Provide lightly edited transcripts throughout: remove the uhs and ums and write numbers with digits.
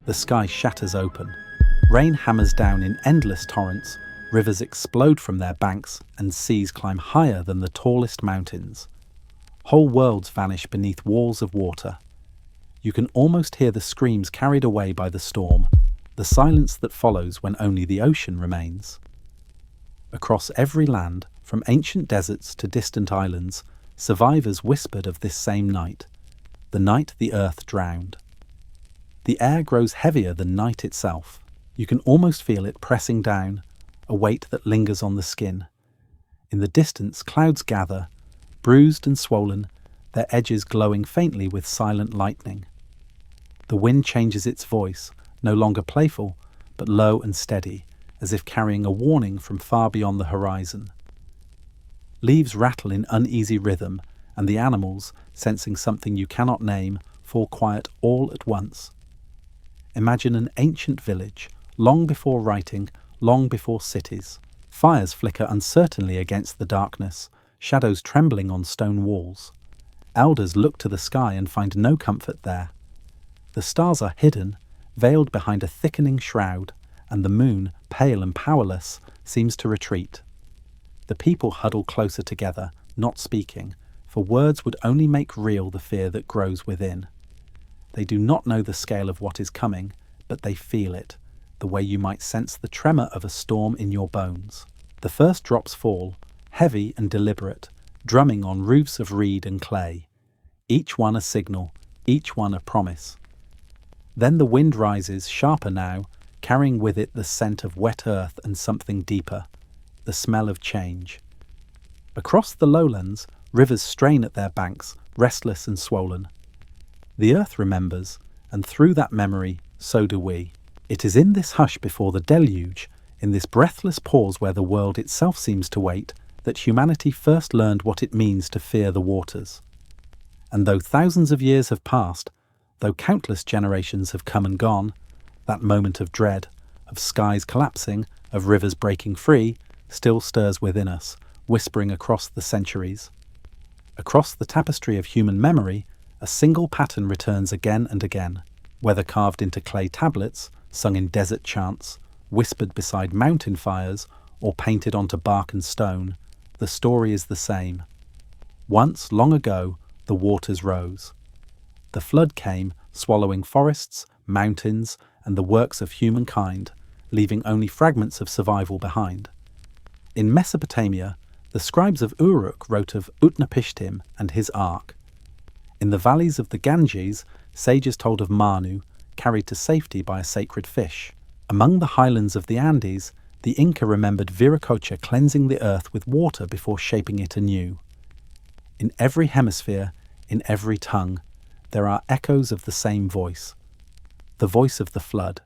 The sky shatters open. Rain hammers down in endless torrents, rivers explode from their banks, and seas climb higher than the tallest mountains. Whole worlds vanish beneath walls of water. You can almost hear the screams carried away by the storm, the silence that follows when only the ocean remains. Across every land, from ancient deserts to distant islands, survivors whispered of this same night, the night the earth drowned. The air grows heavier than night itself. You can almost feel it pressing down, a weight that lingers on the skin. In the distance, clouds gather, bruised and swollen, their edges glowing faintly with silent lightning. The wind changes its voice, no longer playful, but low and steady, as if carrying a warning from far beyond the horizon. Leaves rattle in uneasy rhythm, and the animals, sensing something you cannot name, fall quiet all at once. Imagine an ancient village, long before writing, long before cities. Fires flicker uncertainly against the darkness, shadows trembling on stone walls. Elders look to the sky and find no comfort there. The stars are hidden, veiled behind a thickening shroud, and the moon, pale and powerless, seems to retreat. The people huddle closer together, not speaking, for words would only make real the fear that grows within. They do not know the scale of what is coming, but they feel it, the way you might sense the tremor of a storm in your bones. The first drops fall, heavy and deliberate, drumming on roofs of reed and clay. Each one a signal, each one a promise. Then the wind rises, sharper now, carrying with it the scent of wet earth and something deeper, the smell of change. Across the lowlands, rivers strain at their banks, restless and swollen. The earth remembers, and through that memory, so do we. It is in this hush before the deluge, in this breathless pause where the world itself seems to wait, that humanity first learned what it means to fear the waters. And though thousands of years have passed, though countless generations have come and gone, that moment of dread, of skies collapsing, of rivers breaking free, still stirs within us, whispering across the centuries. Across the tapestry of human memory, a single pattern returns again and again, whether carved into clay tablets, sung in desert chants, whispered beside mountain fires, or painted onto bark and stone, the story is the same. Once, long ago, the waters rose. The flood came, swallowing forests, mountains, and the works of humankind, leaving only fragments of survival behind. In Mesopotamia, the scribes of Uruk wrote of Utnapishtim and his ark. In the valleys of the Ganges, sages told of Manu, carried to safety by a sacred fish. Among the highlands of the Andes, the Inca remembered Viracocha cleansing the earth with water before shaping it anew. In every hemisphere, in every tongue, there are echoes of the same voice, the voice of the flood.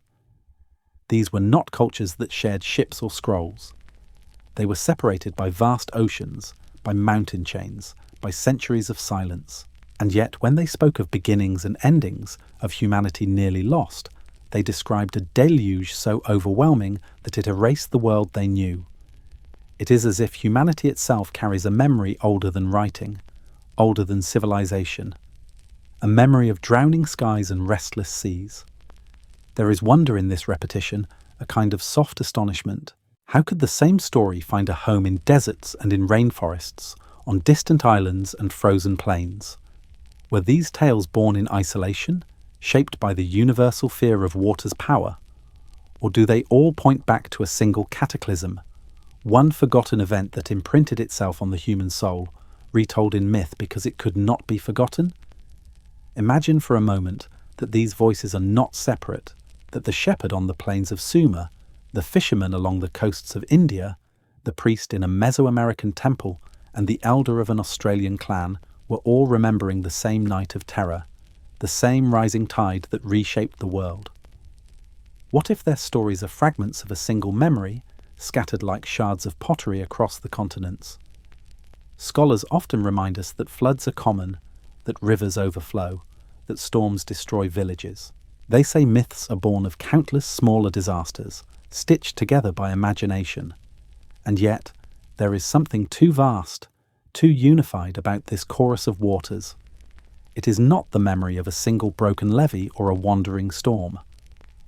These were not cultures that shared ships or scrolls. They were separated by vast oceans, by mountain chains, by centuries of silence. And yet, when they spoke of beginnings and endings, of humanity nearly lost, they described a deluge so overwhelming that it erased the world they knew. It is as if humanity itself carries a memory older than writing, older than civilization, a memory of drowning skies and restless seas. There is wonder in this repetition, a kind of soft astonishment. How could the same story find a home in deserts and in rainforests, on distant islands and frozen plains? Were these tales born in isolation, shaped by the universal fear of water's power? Or do they all point back to a single cataclysm, one forgotten event that imprinted itself on the human soul, retold in myth because it could not be forgotten? Imagine for a moment that these voices are not separate, that the shepherd on the plains of Sumer, the fisherman along the coasts of India, the priest in a Mesoamerican temple, and the elder of an Australian clan were all remembering the same night of terror, the same rising tide that reshaped the world. What if their stories are fragments of a single memory, scattered like shards of pottery across the continents? Scholars often remind us that floods are common, that rivers overflow, that storms destroy villages. They say myths are born of countless smaller disasters, stitched together by imagination. And yet, there is something too vast, too unified about this chorus of waters. It is not the memory of a single broken levee or a wandering storm.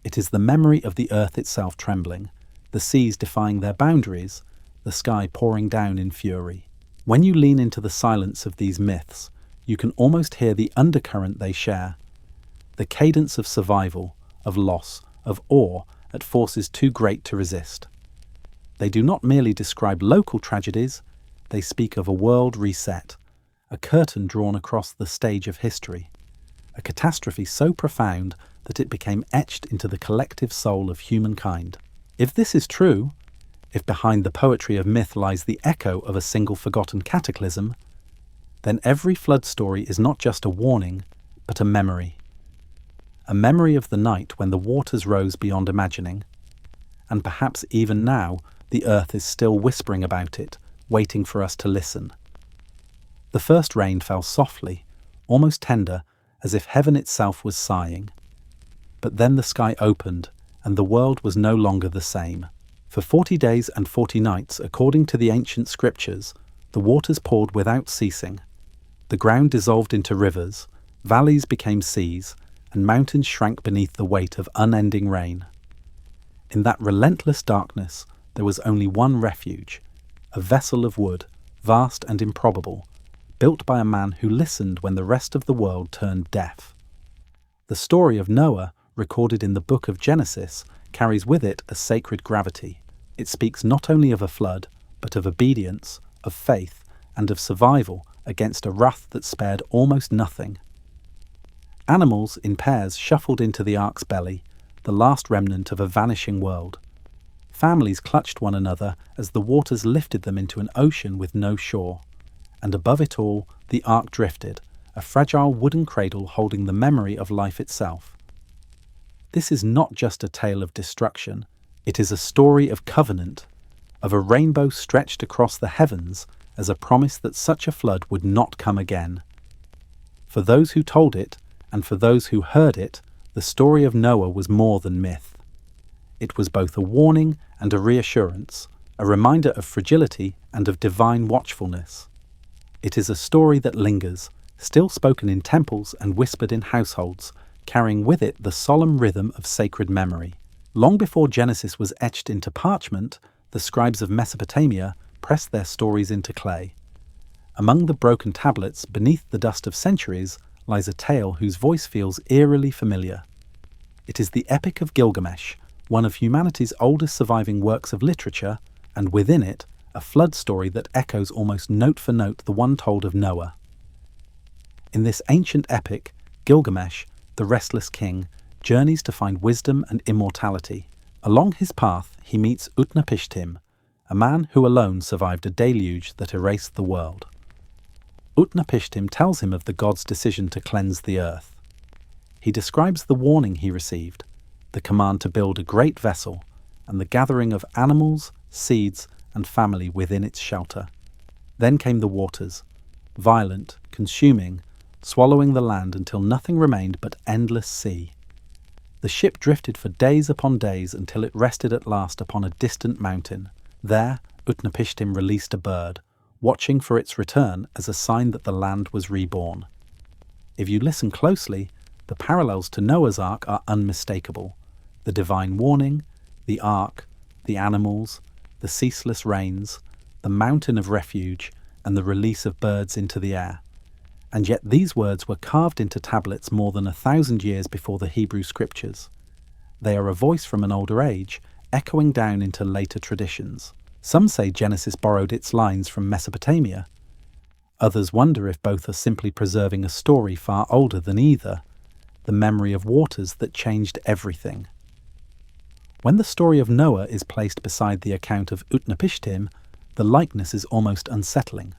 It is the memory of the earth itself trembling, the seas defying their boundaries, the sky pouring down in fury. When you lean into the silence of these myths, you can almost hear the undercurrent they share, the cadence of survival, of loss, of awe at forces too great to resist. They do not merely describe local tragedies, they speak of a world reset, a curtain drawn across the stage of history, a catastrophe so profound that it became etched into the collective soul of humankind. If this is true, if behind the poetry of myth lies the echo of a single forgotten cataclysm, then every flood story is not just a warning, but a memory. A memory of the night when the waters rose beyond imagining, and perhaps even now the earth is still whispering about it, waiting for us to listen. The first rain fell softly, almost tender, as if heaven itself was sighing. But then the sky opened, and the world was no longer the same. For 40 days and 40 nights, according to the ancient scriptures, the waters poured without ceasing. The ground dissolved into rivers, valleys became seas, and mountains shrank beneath the weight of unending rain. In that relentless darkness, there was only one refuge, a vessel of wood, vast and improbable, built by a man who listened when the rest of the world turned deaf. The story of Noah, recorded in the book of Genesis, carries with it a sacred gravity. It speaks not only of a flood, but of obedience, of faith, and of survival against a wrath that spared almost nothing. Animals in pairs shuffled into the ark's belly, the last remnant of a vanishing world. Families clutched one another as the waters lifted them into an ocean with no shore. And above it all, the ark drifted, a fragile wooden cradle holding the memory of life itself. This is not just a tale of destruction, it is a story of covenant, of a rainbow stretched across the heavens as a promise that such a flood would not come again. For those who told it, and for those who heard it, the story of Noah was more than myth. It was both a warning and a reassurance, a reminder of fragility and of divine watchfulness. It is a story that lingers, still spoken in temples and whispered in households, carrying with it the solemn rhythm of sacred memory. Long before Genesis was etched into parchment, the scribes of Mesopotamia pressed their stories into clay. Among the broken tablets, beneath the dust of centuries, lies a tale whose voice feels eerily familiar. It is the Epic of Gilgamesh, one of humanity's oldest surviving works of literature, and within it, a flood story that echoes almost note for note the one told of Noah. In this ancient epic, Gilgamesh, the restless king, journeys to find wisdom and immortality. Along his path, he meets Utnapishtim, a man who alone survived a deluge that erased the world. Utnapishtim tells him of the gods' decision to cleanse the earth. He describes the warning he received, the command to build a great vessel, and the gathering of animals, seeds, and family within its shelter. Then came the waters, violent, consuming, swallowing the land until nothing remained but endless sea. The ship drifted for days upon days until it rested at last upon a distant mountain. There, Utnapishtim released a bird, watching for its return as a sign that the land was reborn. If you listen closely, the parallels to Noah's Ark are unmistakable. The divine warning, the ark, the animals, the ceaseless rains, the mountain of refuge, and the release of birds into the air. And yet these words were carved into tablets more than 1,000 years before the Hebrew scriptures. They are a voice from an older age, echoing down into later traditions. Some say Genesis borrowed its lines from Mesopotamia. Others wonder if both are simply preserving a story far older than either, the memory of waters that changed everything. When the story of Noah is placed beside the account of Utnapishtim, the likeness is almost unsettling.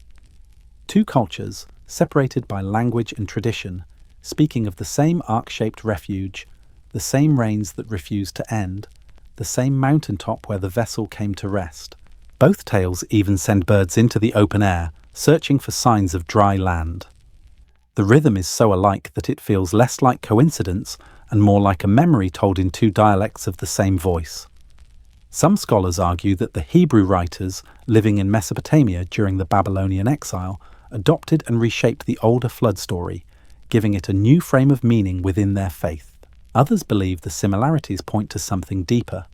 Two cultures, separated by language and tradition, speaking of the same ark-shaped refuge, the same rains that refused to end, the same mountaintop where the vessel came to rest. Both tales even send birds into the open air, searching for signs of dry land. The rhythm is so alike that it feels less like coincidence and more like a memory told in two dialects of the same voice. Some scholars argue that the Hebrew writers living in Mesopotamia during the Babylonian exile adopted and reshaped the older flood story, giving it a new frame of meaning within their faith. Others believe the similarities point to something deeper,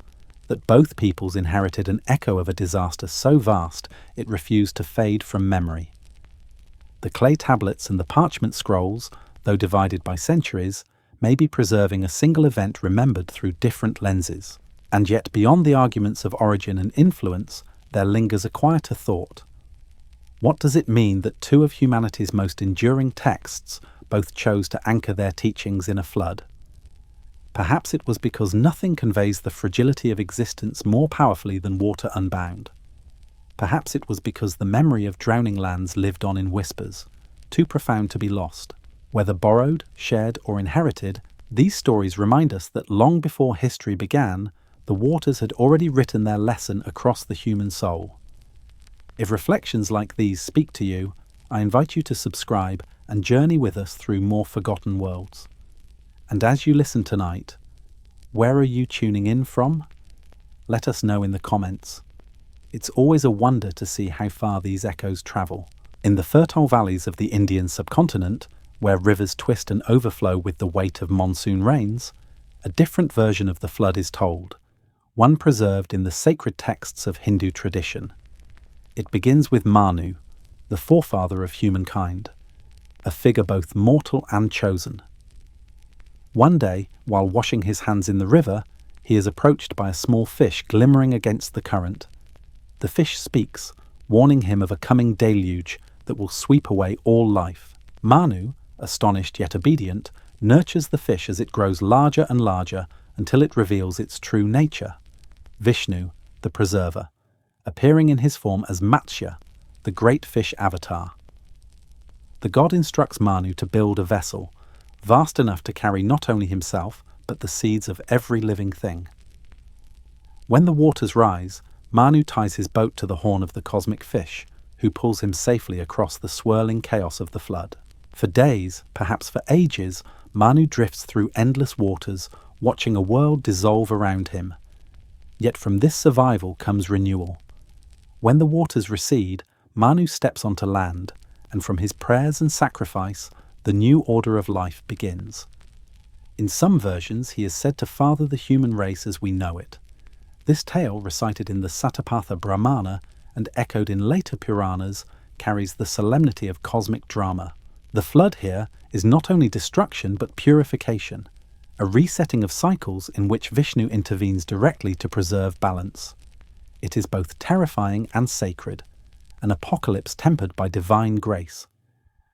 that both peoples inherited an echo of a disaster so vast it refused to fade from memory. The clay tablets and the parchment scrolls, though divided by centuries, may be preserving a single event remembered through different lenses. And yet, beyond the arguments of origin and influence, there lingers a quieter thought. What does it mean that two of humanity's most enduring texts both chose to anchor their teachings in a flood? Perhaps it was because nothing conveys the fragility of existence more powerfully than water unbound. Perhaps it was because the memory of drowning lands lived on in whispers, too profound to be lost. Whether borrowed, shared, or inherited, these stories remind us that long before history began, the waters had already written their lesson across the human soul. If reflections like these speak to you, I invite you to subscribe and journey with us through more forgotten worlds. And as you listen tonight, where are you tuning in from? Let us know in the comments. It's always a wonder to see how far these echoes travel. In the fertile valleys of the Indian subcontinent, where rivers twist and overflow with the weight of monsoon rains, a different version of the flood is told, one preserved in the sacred texts of Hindu tradition. It begins with Manu, the forefather of humankind, a figure both mortal and chosen. One day, while washing his hands in the river, he is approached by a small fish glimmering against the current. The fish speaks, warning him of a coming deluge that will sweep away all life. Manu, astonished yet obedient, nurtures the fish as it grows larger and larger until it reveals its true nature. Vishnu, the preserver, appearing in his form as Matsya, the great fish avatar. The god instructs Manu to build a vessel, vast enough to carry not only himself, but the seeds of every living thing. When the waters rise, Manu ties his boat to the horn of the cosmic fish, who pulls him safely across the swirling chaos of the flood. For days, perhaps for ages, Manu drifts through endless waters, watching a world dissolve around him. Yet from this survival comes renewal. When the waters recede, Manu steps onto land, and from his prayers and sacrifice, the new order of life begins. In some versions, he is said to father the human race as we know it. This tale, recited in the Satapatha Brahmana and echoed in later Puranas, carries the solemnity of cosmic drama. The flood here is not only destruction but purification, a resetting of cycles in which Vishnu intervenes directly to preserve balance. It is both terrifying and sacred, an apocalypse tempered by divine grace.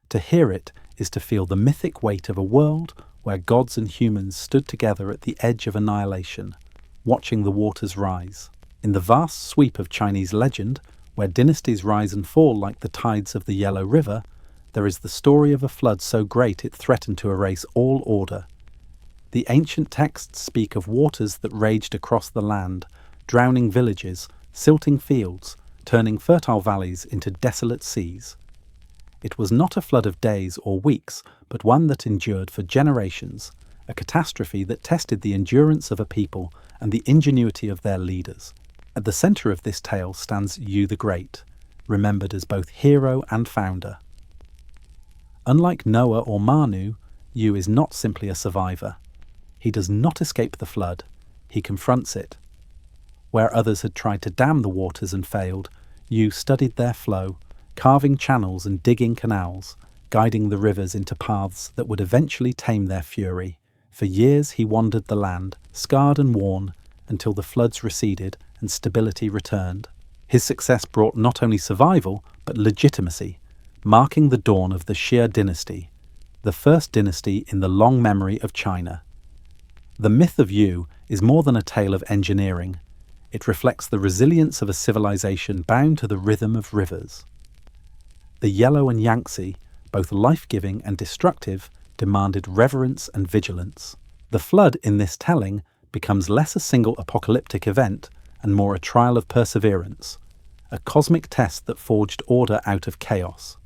To hear it is to feel the mythic weight of a world where gods and humans stood together at the edge of annihilation, watching the waters rise. In the vast sweep of Chinese legend, where dynasties rise and fall like the tides of the Yellow River, there is the story of a flood so great it threatened to erase all order. The ancient texts speak of waters that raged across the land, drowning villages, silting fields, turning fertile valleys into desolate seas. It was not a flood of days or weeks, but one that endured for generations, a catastrophe that tested the endurance of a people and the ingenuity of their leaders. At the centre of this tale stands Yu the Great, remembered as both hero and founder. Unlike Noah or Manu, Yu is not simply a survivor. He does not escape the flood, he confronts it. Where others had tried to dam the waters and failed, Yu studied their flow, carving channels and digging canals, guiding the rivers into paths that would eventually tame their fury. For years he wandered the land, scarred and worn, until the floods receded and stability returned. His success brought not only survival, but legitimacy, marking the dawn of the Xia dynasty, the first dynasty in the long memory of China. The myth of Yu is more than a tale of engineering. It reflects the resilience of a civilization bound to the rhythm of rivers. The Yellow and Yangtze, both life-giving and destructive, demanded reverence and vigilance. The flood in this telling becomes less a single apocalyptic event and more a trial of perseverance, a cosmic test that forged order out of chaos.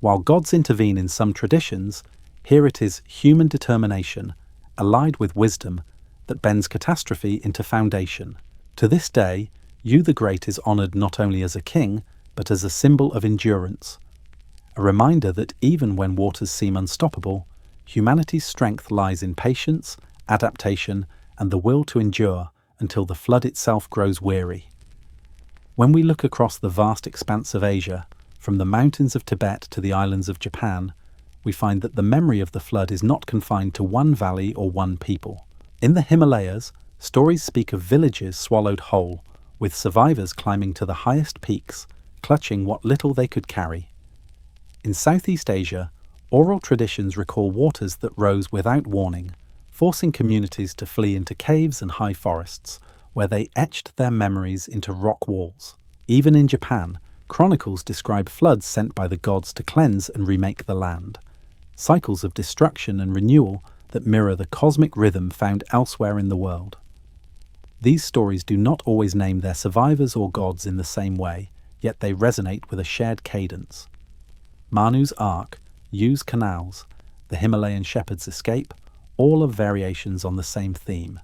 While gods intervene in some traditions, here it is human determination, allied with wisdom, that bends catastrophe into foundation. To this day, Yu the Great is honoured not only as a king, but as a symbol of endurance, a reminder that even when waters seem unstoppable, Humanity's strength lies in patience, adaptation, and the will to endure until the flood itself grows weary. When we look across the vast expanse of Asia, from the mountains of Tibet to the islands of Japan, we find that the memory of the flood is not confined to one valley or one people. In the Himalayas, stories speak of villages swallowed whole, with survivors climbing to the highest peaks, clutching what little they could carry. In Southeast Asia, oral traditions recall waters that rose without warning, forcing communities to flee into caves and high forests, where they etched their memories into rock walls. Even in Japan, chronicles describe floods sent by the gods to cleanse and remake the land, cycles of destruction and renewal that mirror the cosmic rhythm found elsewhere in the world. These stories do not always name their survivors or gods in the same way, yet they resonate with a shared cadence. Manu's ark, Yu's canals, the Himalayan shepherd's escape, all are variations on the same theme: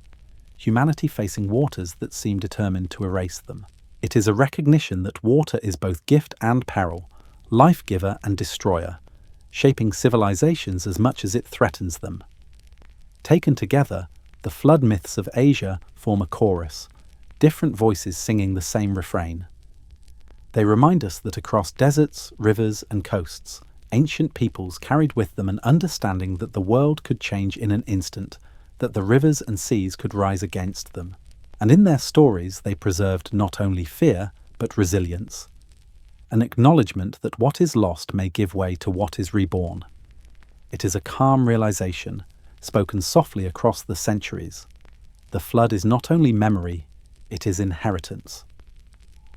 humanity facing waters that seem determined to erase them. It is a recognition that water is both gift and peril, life-giver and destroyer, shaping civilizations as much as it threatens them. Taken together, the flood myths of Asia form a chorus, different voices singing the same refrain. They remind us that across deserts, rivers, and coasts, ancient peoples carried with them an understanding that the world could change in an instant, that the rivers and seas could rise against them. And in their stories they preserved not only fear, but resilience. An acknowledgement that what is lost may give way to what is reborn. It is a calm realization, spoken softly across the centuries. The flood is not only memory, it is inheritance.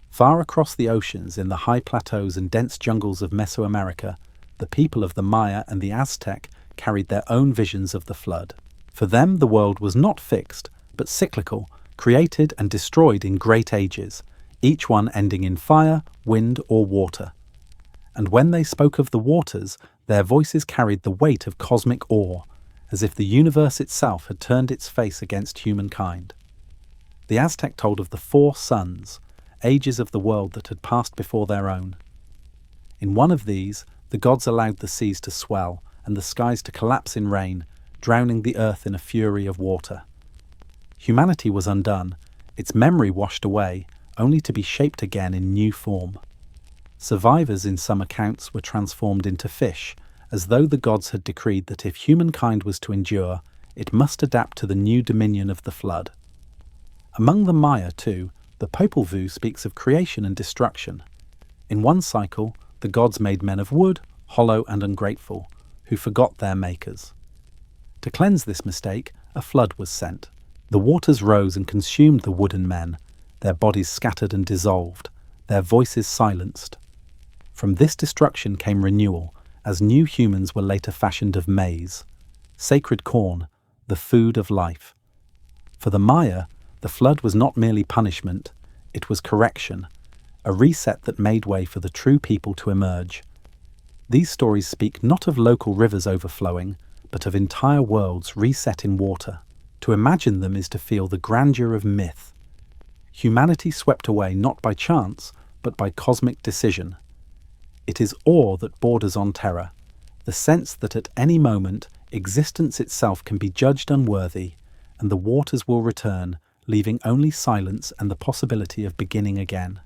Far across the oceans, in the high plateaus and dense jungles of Mesoamerica, the people of the Maya and the Aztec carried their own visions of the flood. For them, the world was not fixed, but cyclical, created and destroyed in great ages, each one ending in fire, wind, or water. And when they spoke of the waters, their voices carried the weight of cosmic awe, as if the universe itself had turned its face against humankind. The Aztec told of the 4 suns, ages of the world that had passed before their own. In one of these, the gods allowed the seas to swell and the skies to collapse in rain, drowning the earth in a fury of water. Humanity was undone, its memory washed away, only to be shaped again in new form. Survivors in some accounts were transformed into fish, as though the gods had decreed that if humankind was to endure, it must adapt to the new dominion of the flood. Among the Maya, too, the Popol Vuh speaks of creation and destruction. In one cycle, the gods made men of wood, hollow and ungrateful, who forgot their makers. To cleanse this mistake, a flood was sent. The waters rose and consumed the wooden men, their bodies scattered and dissolved, their voices silenced. From this destruction came renewal, as new humans were later fashioned of maize, sacred corn, the food of life. For the Maya, the flood was not merely punishment, it was correction, a reset that made way for the true people to emerge. These stories speak not of local rivers overflowing, but of entire worlds reset in water. To imagine them is to feel the grandeur of myth. Humanity swept away not by chance, but by cosmic decision. It is awe that borders on terror, the sense that at any moment existence itself can be judged unworthy, and the waters will return, leaving only silence and the possibility of beginning again.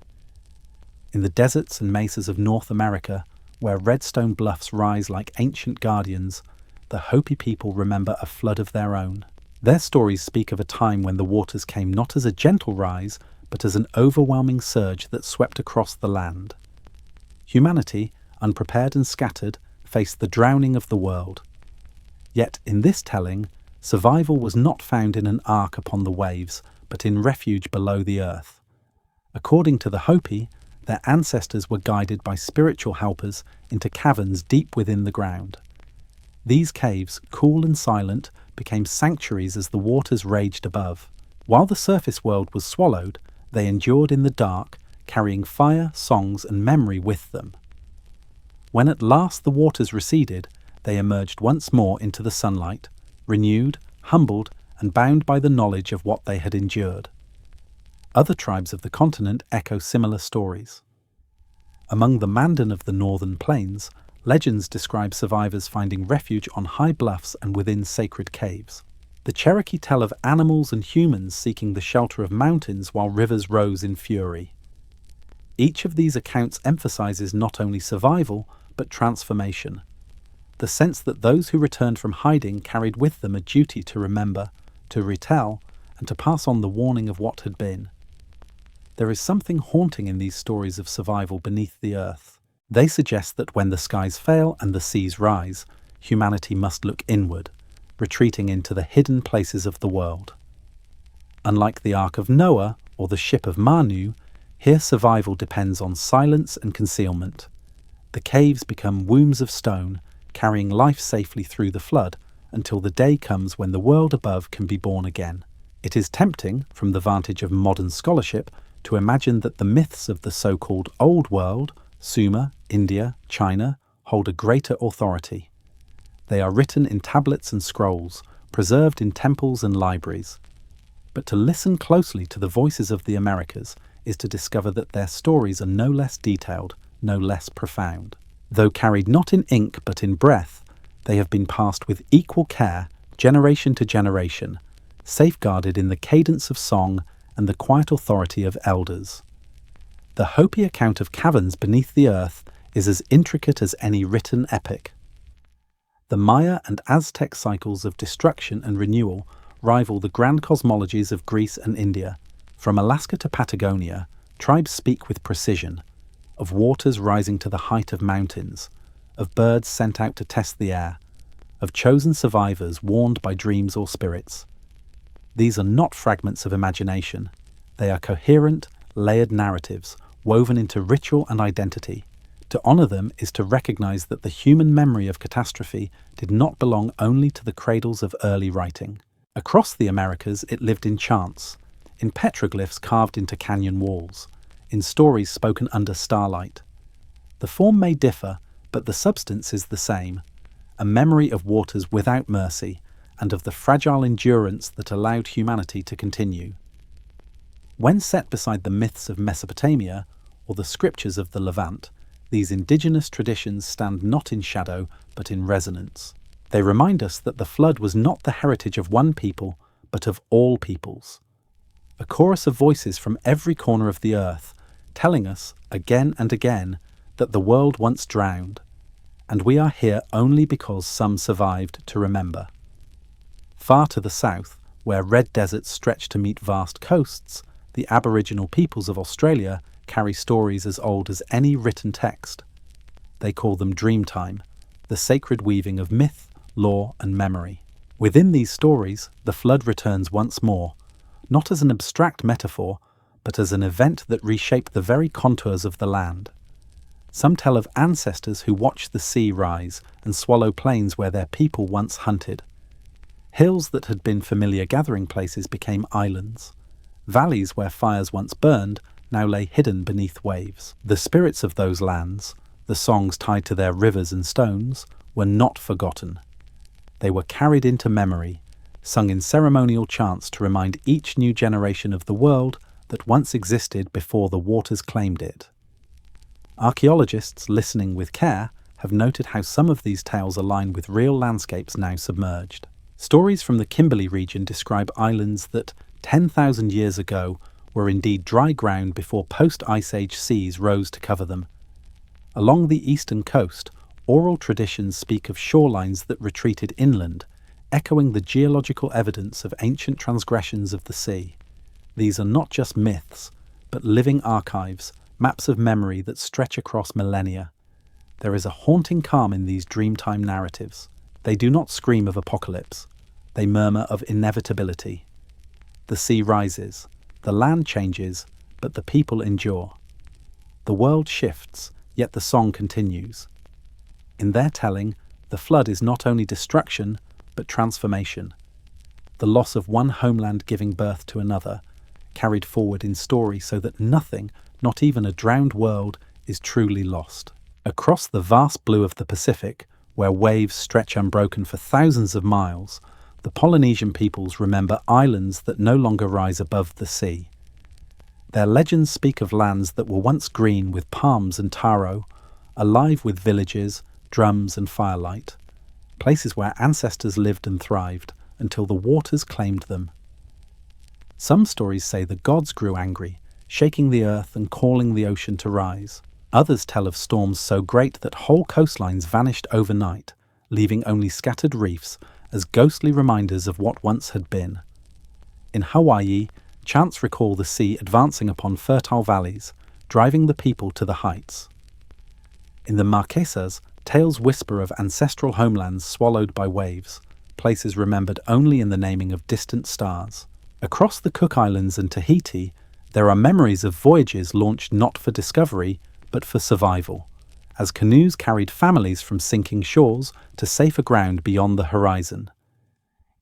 In the deserts and mesas of North America, where redstone bluffs rise like ancient guardians, the Hopi people remember a flood of their own. Their stories speak of a time when the waters came not as a gentle rise, but as an overwhelming surge that swept across the land. Humanity, unprepared and scattered, faced the drowning of the world. Yet in this telling, survival was not found in an ark upon the waves, but in refuge below the earth. According to the Hopi, their ancestors were guided by spiritual helpers into caverns deep within the ground. These caves, cool and silent, became sanctuaries as the waters raged above. While the surface world was swallowed, they endured in the dark, carrying fire, songs, and memory with them. When at last the waters receded, they emerged once more into the sunlight, renewed, humbled, and bound by the knowledge of what they had endured. Other tribes of the continent echo similar stories. Among the Mandan of the northern plains, Legends describe survivors finding refuge on high bluffs and within sacred caves. The Cherokee tell of animals and humans seeking the shelter of mountains while rivers rose in fury. Each of these accounts emphasizes not only survival, but transformation. The sense that those who returned from hiding carried with them a duty to remember, to retell, and to pass on the warning of what had been. There is something haunting in these stories of survival beneath the earth. They suggest that when the skies fail and the seas rise, humanity must look inward, retreating into the hidden places of the world. Unlike the Ark of Noah or the ship of Manu, here survival depends on silence and concealment. The caves become wombs of stone, carrying life safely through the flood until the day comes when the world above can be born again. It is tempting, from the vantage of modern scholarship, to imagine that the myths of the so-called Old World, Sumer, India, China, hold a greater authority. They are written in tablets and scrolls, preserved in temples and libraries. But to listen closely to the voices of the Americas is to discover that their stories are no less detailed, no less profound. Though carried not in ink but in breath, they have been passed with equal care, generation to generation, safeguarded in the cadence of song and the quiet authority of elders. The Hopi account of caverns beneath the earth is as intricate as any written epic. The Maya and Aztec cycles of destruction and renewal rival the grand cosmologies of Greece and India. From Alaska to Patagonia, tribes speak with precision, of waters rising to the height of mountains, of birds sent out to test the air, of chosen survivors warned by dreams or spirits. These are not fragments of imagination. They are coherent, layered narratives, woven into ritual and identity. To honor them is to recognize that the human memory of catastrophe did not belong only to the cradles of early writing. Across the Americas, it lived in chants, in petroglyphs carved into canyon walls, in stories spoken under starlight. The form may differ, but the substance is the same, a memory of waters without mercy and of the fragile endurance that allowed humanity to continue. When set beside the myths of Mesopotamia or the scriptures of the Levant, these indigenous traditions stand not in shadow but in resonance. They remind us that the flood was not the heritage of one people, but of all peoples. A chorus of voices from every corner of the earth, telling us, again and again, that the world once drowned, and we are here only because some survived to remember. Far to the south, where red deserts stretch to meet vast coasts, the Aboriginal peoples of Australia carry stories as old as any written text. They call them Dreamtime, the sacred weaving of myth, law, and memory. Within these stories, the flood returns once more, not as an abstract metaphor, but as an event that reshaped the very contours of the land. Some tell of ancestors who watched the sea rise and swallow plains where their people once hunted. Hills that had been familiar gathering places became islands. Valleys where fires once burned now lay hidden beneath waves. The spirits of those lands, the songs tied to their rivers and stones, were not forgotten. They were carried into memory, sung in ceremonial chants to remind each new generation of the world that once existed before the waters claimed it. Archaeologists, listening with care, have noted how some of these tales align with real landscapes now submerged. Stories from the Kimberley region describe islands that, 10,000 years ago, were indeed dry ground before post-Ice Age seas rose to cover them. Along the eastern coast, oral traditions speak of shorelines that retreated inland, echoing the geological evidence of ancient transgressions of the sea. These are not just myths, but living archives, maps of memory that stretch across millennia. There is a haunting calm in these Dreamtime narratives. They do not scream of apocalypse. They murmur of inevitability. The sea rises, the land changes, but the people endure. The world shifts, yet the song continues. In their telling, the flood is not only destruction, but transformation. The loss of one homeland giving birth to another, carried forward in story so that nothing, not even a drowned world, is truly lost. Across the vast blue of the Pacific, where waves stretch unbroken for thousands of miles, the Polynesian peoples remember islands that no longer rise above the sea. Their legends speak of lands that were once green with palms and taro, alive with villages, drums, and firelight, places where ancestors lived and thrived until the waters claimed them. Some stories say the gods grew angry, shaking the earth and calling the ocean to rise. Others tell of storms so great that whole coastlines vanished overnight, leaving only scattered reefs as ghostly reminders of what once had been. In Hawaii, chants recall the sea advancing upon fertile valleys, driving the people to the heights. In the Marquesas, tales whisper of ancestral homelands swallowed by waves, places remembered only in the naming of distant stars. Across the Cook Islands and Tahiti, there are memories of voyages launched not for discovery, but for survival, as canoes carried families from sinking shores to safer ground beyond the horizon.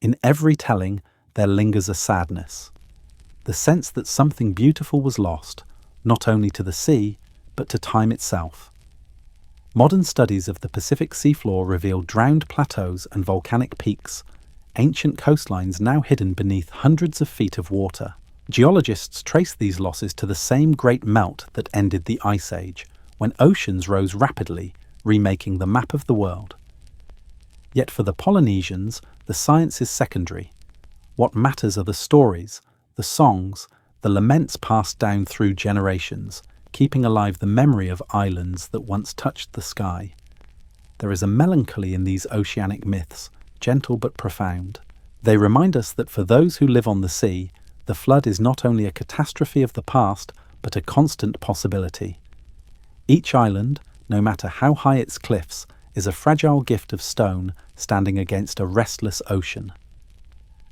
In every telling, there lingers a sadness, the sense that something beautiful was lost, not only to the sea, but to time itself. Modern studies of the Pacific seafloor reveal drowned plateaus and volcanic peaks, ancient coastlines now hidden beneath hundreds of feet of water. Geologists trace these losses to the same great melt that ended the Ice Age, when oceans rose rapidly, remaking the map of the world. Yet for the Polynesians, the science is secondary. What matters are the stories, the songs, the laments passed down through generations, keeping alive the memory of islands that once touched the sky. There is a melancholy in these oceanic myths, gentle but profound. They remind us that for those who live on the sea, the flood is not only a catastrophe of the past, but a constant possibility. Each island, no matter how high its cliffs, is a fragile gift of stone standing against a restless ocean.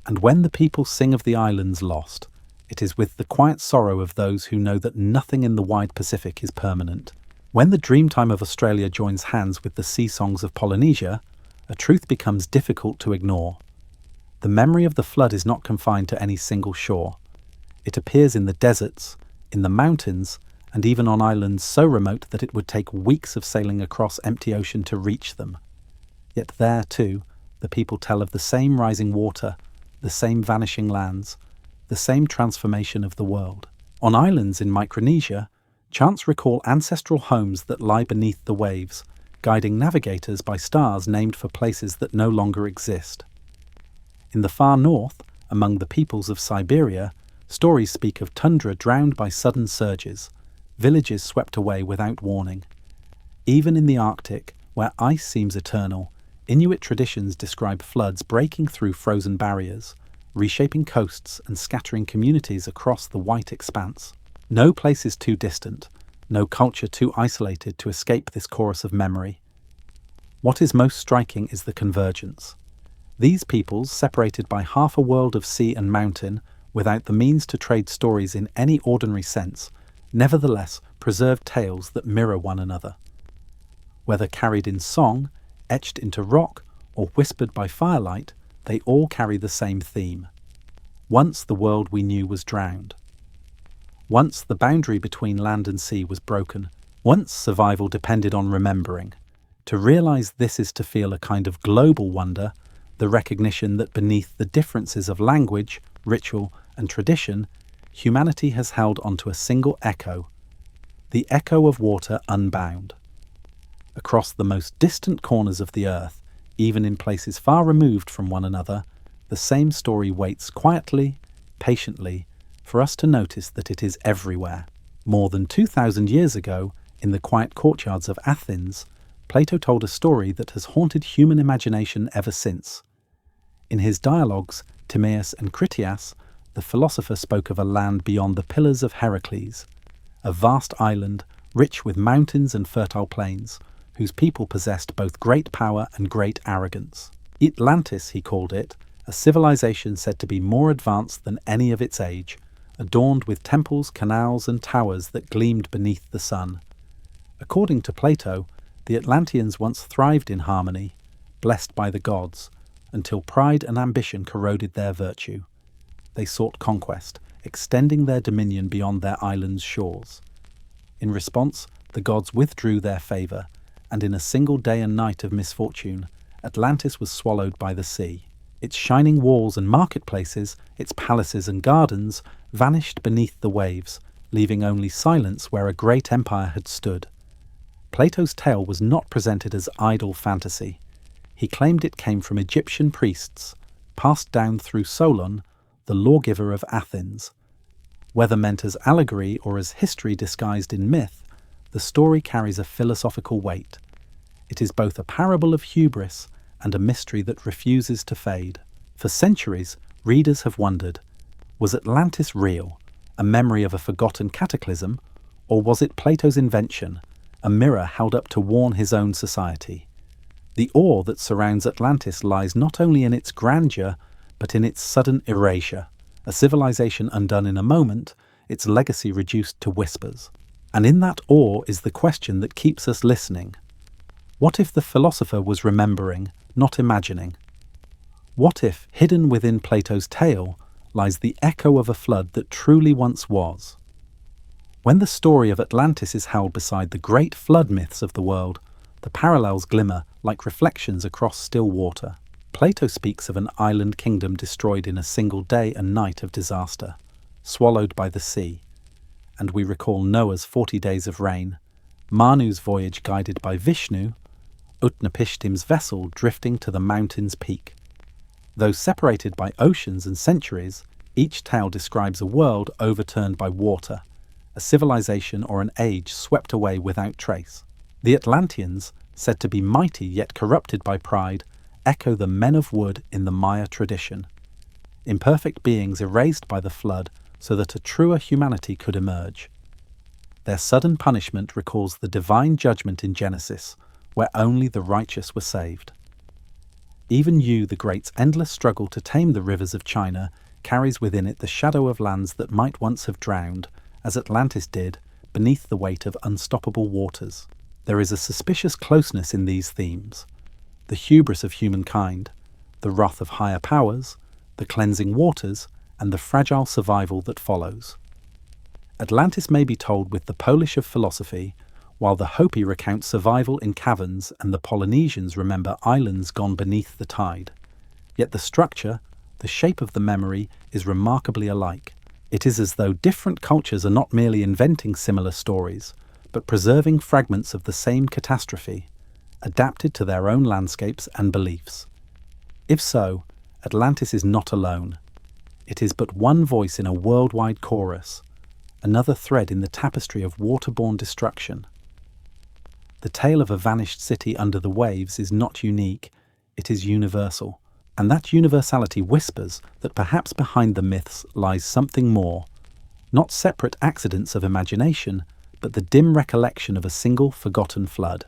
And when the people sing of the islands lost, it is with the quiet sorrow of those who know that nothing in the wide Pacific is permanent. When the Dreamtime of Australia joins hands with the sea songs of Polynesia, a truth becomes difficult to ignore. The memory of the flood is not confined to any single shore. It appears in the deserts, in the mountains, and even on islands so remote that it would take weeks of sailing across empty ocean to reach them. Yet there, too, the people tell of the same rising water, the same vanishing lands, the same transformation of the world. On islands in Micronesia, chants recall ancestral homes that lie beneath the waves, guiding navigators by stars named for places that no longer exist. In the far north, among the peoples of Siberia, stories speak of tundra drowned by sudden surges, villages swept away without warning. Even in the Arctic, where ice seems eternal, Inuit traditions describe floods breaking through frozen barriers, reshaping coasts and scattering communities across the white expanse. No place is too distant, no culture too isolated to escape this chorus of memory. What is most striking is the convergence. These peoples, separated by half a world of sea and mountain, without the means to trade stories in any ordinary sense, nevertheless preserve tales that mirror one another. Whether carried in song, etched into rock, or whispered by firelight, they all carry the same theme. Once the world we knew was drowned. Once the boundary between land and sea was broken. Once survival depended on remembering. To realize this is to feel a kind of global wonder, the recognition that beneath the differences of language, ritual, and tradition, humanity has held onto a single echo, the echo of water unbound. Across the most distant corners of the earth, even in places far removed from one another, the same story waits quietly, patiently, for us to notice that it is everywhere. More than 2,000 years ago, in the quiet courtyards of Athens, Plato told a story that has haunted human imagination ever since. In his dialogues, Timaeus and Critias, the philosopher spoke of a land beyond the Pillars of Heracles, a vast island rich with mountains and fertile plains, whose people possessed both great power and great arrogance. Atlantis, he called it, a civilization said to be more advanced than any of its age, adorned with temples, canals, and towers that gleamed beneath the sun. According to Plato, the Atlanteans once thrived in harmony, blessed by the gods, until pride and ambition corroded their virtue. They sought conquest, extending their dominion beyond their island's shores. In response, the gods withdrew their favor, and in a single day and night of misfortune, Atlantis was swallowed by the sea. Its shining walls and marketplaces, its palaces and gardens, vanished beneath the waves, leaving only silence where a great empire had stood. Plato's tale was not presented as idle fantasy. He claimed it came from Egyptian priests, passed down through Solon, the lawgiver of Athens. Whether meant as allegory or as history disguised in myth, the story carries a philosophical weight. It is both a parable of hubris and a mystery that refuses to fade. For centuries, readers have wondered, was Atlantis real, a memory of a forgotten cataclysm, or was it Plato's invention, a mirror held up to warn his own society? The awe that surrounds Atlantis lies not only in its grandeur, but in its sudden erasure, a civilization undone in a moment, its legacy reduced to whispers. And in that awe is the question that keeps us listening. What if the philosopher was remembering, not imagining? What if, hidden within Plato's tale, lies the echo of a flood that truly once was? When the story of Atlantis is held beside the great flood myths of the world, the parallels glimmer like reflections across still water. Plato speaks of an island kingdom destroyed in a single day and night of disaster, swallowed by the sea. And we recall Noah's 40 days of rain, Manu's voyage guided by Vishnu, Utnapishtim's vessel drifting to the mountain's peak. Though separated by oceans and centuries, each tale describes a world overturned by water, a civilization or an age swept away without trace. The Atlanteans, said to be mighty yet corrupted by pride, echo the men of wood in the Maya tradition. Imperfect beings erased by the flood so that a truer humanity could emerge. Their sudden punishment recalls the divine judgment in Genesis, where only the righteous were saved. Even Yu the Great's endless struggle to tame the rivers of China carries within it the shadow of lands that might once have drowned, as Atlantis did, beneath the weight of unstoppable waters. There is a suspicious closeness in these themes. The hubris of humankind, the wrath of higher powers, the cleansing waters, and the fragile survival that follows. Atlantis may be told with the Polish of philosophy, while the Hopi recount survival in caverns and the Polynesians remember islands gone beneath the tide. Yet the structure, the shape of the memory, is remarkably alike. It is as though different cultures are not merely inventing similar stories, but preserving fragments of the same catastrophe, adapted to their own landscapes and beliefs. If so, Atlantis is not alone. It is but one voice in a worldwide chorus, another thread in the tapestry of waterborne destruction. The tale of a vanished city under the waves is not unique, it is universal, and that universality whispers that perhaps behind the myths lies something more, not separate accidents of imagination, but the dim recollection of a single forgotten flood.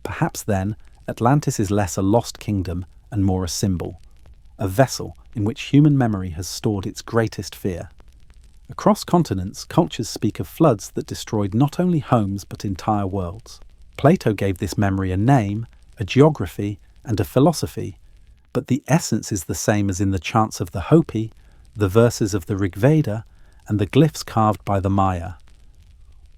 Perhaps then, Atlantis is less a lost kingdom and more a symbol, a vessel in which human memory has stored its greatest fear. Across continents, cultures speak of floods that destroyed not only homes but entire worlds. Plato gave this memory a name, a geography, and a philosophy, but the essence is the same as in the chants of the Hopi, the verses of the Rig Veda, and the glyphs carved by the Maya.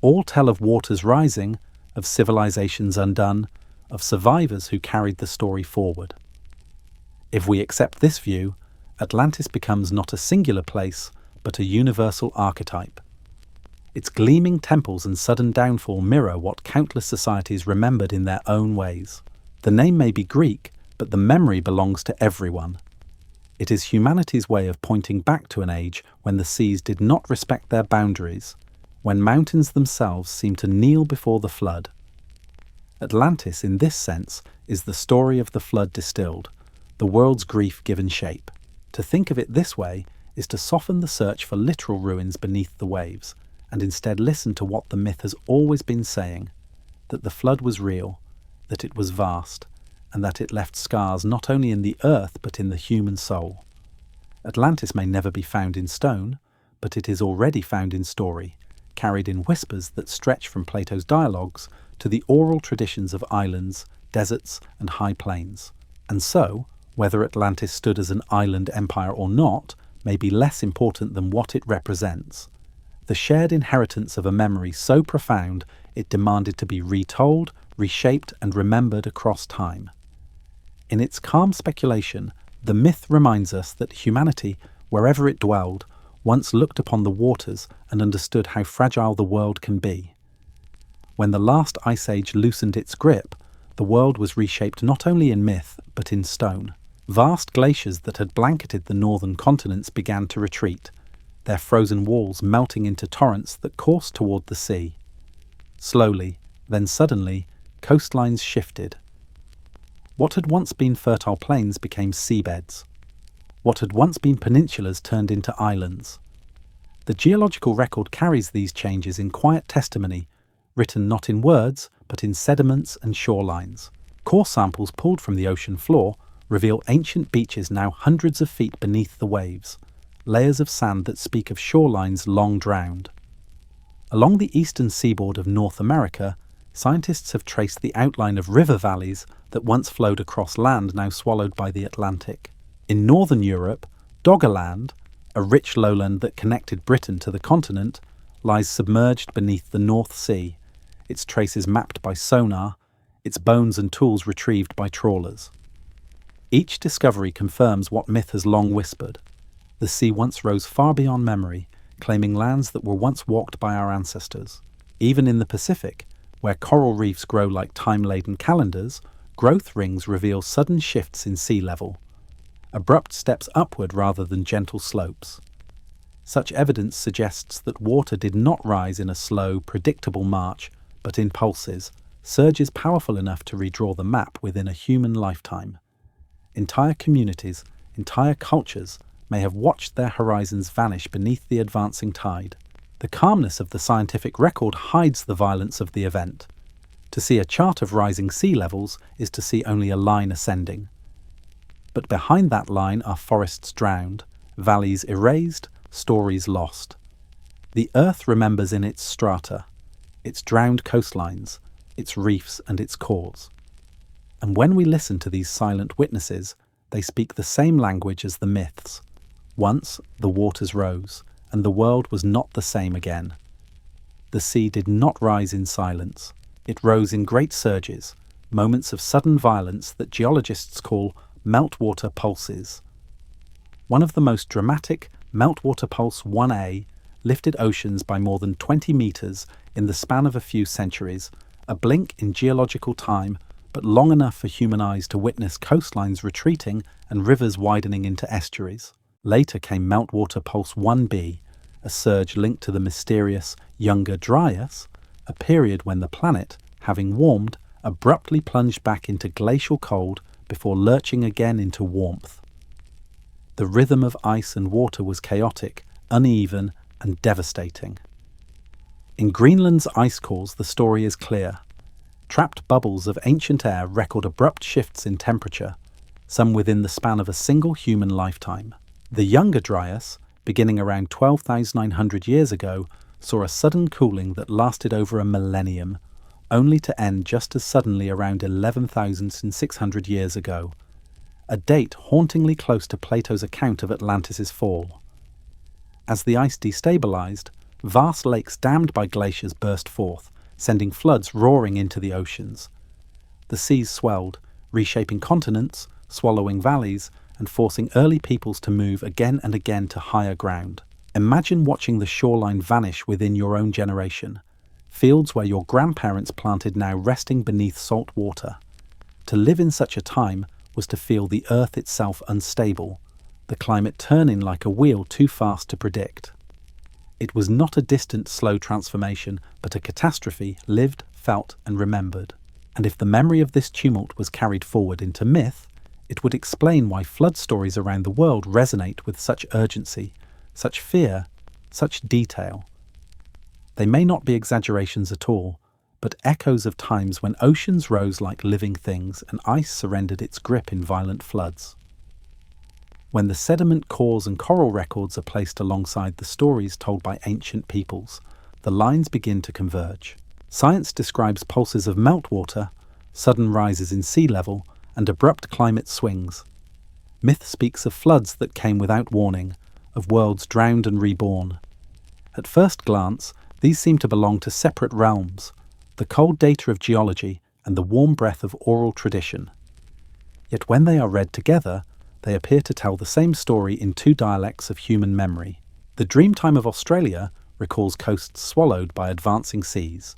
All tell of waters rising, of civilizations undone, of survivors who carried the story forward. If we accept this view, Atlantis becomes not a singular place, but a universal archetype. Its gleaming temples and sudden downfall mirror what countless societies remembered in their own ways. The name may be Greek, but the memory belongs to everyone. It is humanity's way of pointing back to an age when the seas did not respect their boundaries, when mountains themselves seemed to kneel before the flood. Atlantis, in this sense, is the story of the flood distilled, the world's grief given shape. To think of it this way is to soften the search for literal ruins beneath the waves, and instead listen to what the myth has always been saying, that the flood was real, that it was vast, and that it left scars not only in the earth but in the human soul. Atlantis may never be found in stone, but it is already found in story, carried in whispers that stretch from Plato's dialogues to the oral traditions of islands, deserts, and high plains. And so, whether Atlantis stood as an island empire or not may be less important than what it represents. The shared inheritance of a memory so profound it demanded to be retold, reshaped, and remembered across time. In its calm speculation, the myth reminds us that humanity, wherever it dwelled, once looked upon the waters and understood how fragile the world can be. When the last ice age loosened its grip, the world was reshaped not only in myth, but in stone. Vast glaciers that had blanketed the northern continents began to retreat, their frozen walls melting into torrents that coursed toward the sea. Slowly, then suddenly, coastlines shifted. What had once been fertile plains became seabeds. What had once been peninsulas turned into islands. The geological record carries these changes in quiet testimony, written not in words, but in sediments and shorelines. Core samples pulled from the ocean floor reveal ancient beaches now hundreds of feet beneath the waves, layers of sand that speak of shorelines long drowned. Along the eastern seaboard of North America, scientists have traced the outline of river valleys that once flowed across land now swallowed by the Atlantic. In northern Europe, Doggerland, a rich lowland that connected Britain to the continent, lies submerged beneath the North Sea, its traces mapped by sonar, its bones and tools retrieved by trawlers. Each discovery confirms what myth has long whispered. The sea once rose far beyond memory, claiming lands that were once walked by our ancestors. Even in the Pacific, where coral reefs grow like time-laden calendars, growth rings reveal sudden shifts in sea level, abrupt steps upward rather than gentle slopes. Such evidence suggests that water did not rise in a slow, predictable march, but in pulses, surges powerful enough to redraw the map within a human lifetime. Entire communities, entire cultures, may have watched their horizons vanish beneath the advancing tide. The calmness of the scientific record hides the violence of the event. To see a chart of rising sea levels is to see only a line ascending. But behind that line are forests drowned, valleys erased, stories lost. The Earth remembers in its strata, its drowned coastlines, its reefs and its cores. And when we listen to these silent witnesses, they speak the same language as the myths. Once the waters rose, and the world was not the same again. The sea did not rise in silence. It rose in great surges, moments of sudden violence that geologists call meltwater pulses. One of the most dramatic, Meltwater Pulse 1A, lifted oceans by more than 20 meters in the span of a few centuries, a blink in geological time, but long enough for human eyes to witness coastlines retreating and rivers widening into estuaries. Later came Meltwater Pulse 1B, a surge linked to the mysterious Younger Dryas, a period when the planet, having warmed, abruptly plunged back into glacial cold before lurching again into warmth. The rhythm of ice and water was chaotic, uneven, and devastating. In Greenland's ice cores, the story is clear. Trapped bubbles of ancient air record abrupt shifts in temperature, some within the span of a single human lifetime. The Younger Dryas, beginning around 12,900 years ago, saw a sudden cooling that lasted over a millennium, only to end just as suddenly around 11,600 years ago, a date hauntingly close to Plato's account of Atlantis' fall. As the ice destabilized, vast lakes dammed by glaciers burst forth, sending floods roaring into the oceans. The seas swelled, reshaping continents, swallowing valleys, and forcing early peoples to move again and again to higher ground. Imagine watching the shoreline vanish within your own generation, fields where your grandparents planted now resting beneath salt water. To live in such a time was to feel the earth itself unstable, the climate turning like a wheel too fast to predict. It was not a distant, slow transformation, but a catastrophe lived, felt, and remembered. And if the memory of this tumult was carried forward into myth, it would explain why flood stories around the world resonate with such urgency, such fear, such detail. They may not be exaggerations at all, but echoes of times when oceans rose like living things and ice surrendered its grip in violent floods. When the sediment cores and coral records are placed alongside the stories told by ancient peoples, the lines begin to converge. Science describes pulses of meltwater, sudden rises in sea level, and abrupt climate swings. Myth speaks of floods that came without warning, of worlds drowned and reborn. At first glance, these seem to belong to separate realms, the cold data of geology and the warm breath of oral tradition. Yet when they are read together, they appear to tell the same story in two dialects of human memory. The Dreamtime of Australia recalls coasts swallowed by advancing seas.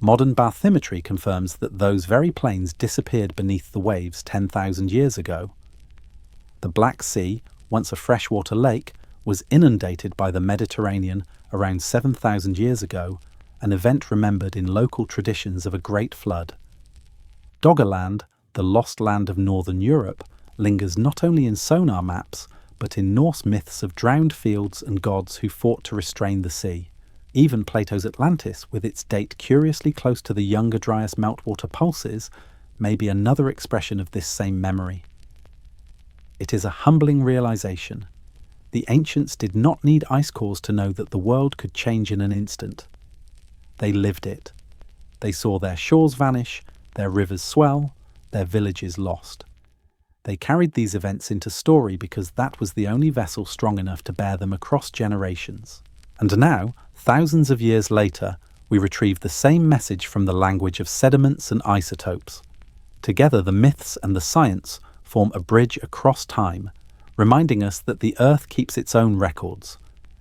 Modern bathymetry confirms that those very plains disappeared beneath the waves 10,000 years ago. The Black Sea, once a freshwater lake, was inundated by the Mediterranean around 7,000 years ago, an event remembered in local traditions of a great flood. Doggerland, the lost land of northern Europe, lingers not only in sonar maps, but in Norse myths of drowned fields and gods who fought to restrain the sea. Even Plato's Atlantis, with its date curiously close to the Younger Dryas meltwater pulses, may be another expression of this same memory. It is a humbling realization. The ancients did not need ice cores to know that the world could change in an instant. They lived it. They saw their shores vanish, their rivers swell, their villages lost. They carried these events into story because that was the only vessel strong enough to bear them across generations. And now, thousands of years later, we retrieve the same message from the language of sediments and isotopes. Together, the myths and the science form a bridge across time, reminding us that the Earth keeps its own records,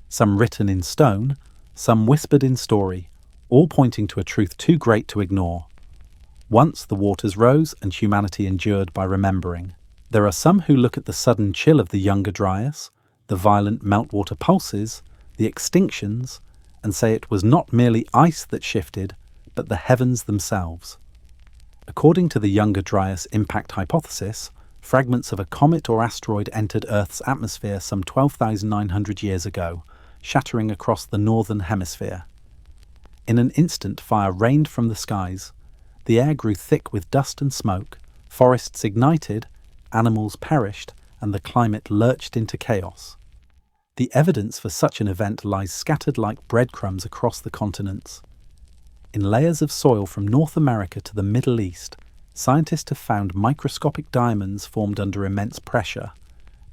some written in stone, some whispered in story, all pointing to a truth too great to ignore. Once the waters rose and humanity endured by remembering. There are some who look at the sudden chill of the Younger Dryas, the violent meltwater pulses, the extinctions, and say it was not merely ice that shifted, but the heavens themselves. According to the Younger Dryas impact hypothesis, fragments of a comet or asteroid entered Earth's atmosphere some 12,900 years ago, shattering across the northern hemisphere. In an instant, fire rained from the skies. The air grew thick with dust and smoke, forests ignited, animals perished, and the climate lurched into chaos. The evidence for such an event lies scattered like breadcrumbs across the continents. In layers of soil from North America to the Middle East, scientists have found microscopic diamonds formed under immense pressure,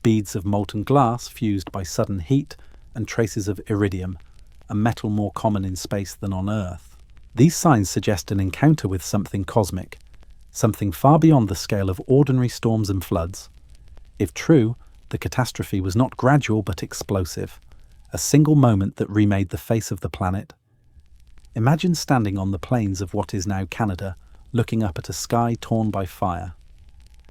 beads of molten glass fused by sudden heat, and traces of iridium, a metal more common in space than on Earth. These signs suggest an encounter with something cosmic, something far beyond the scale of ordinary storms and floods. If true, the catastrophe was not gradual but explosive, a single moment that remade the face of the planet. Imagine standing on the plains of what is now Canada, looking up at a sky torn by fire.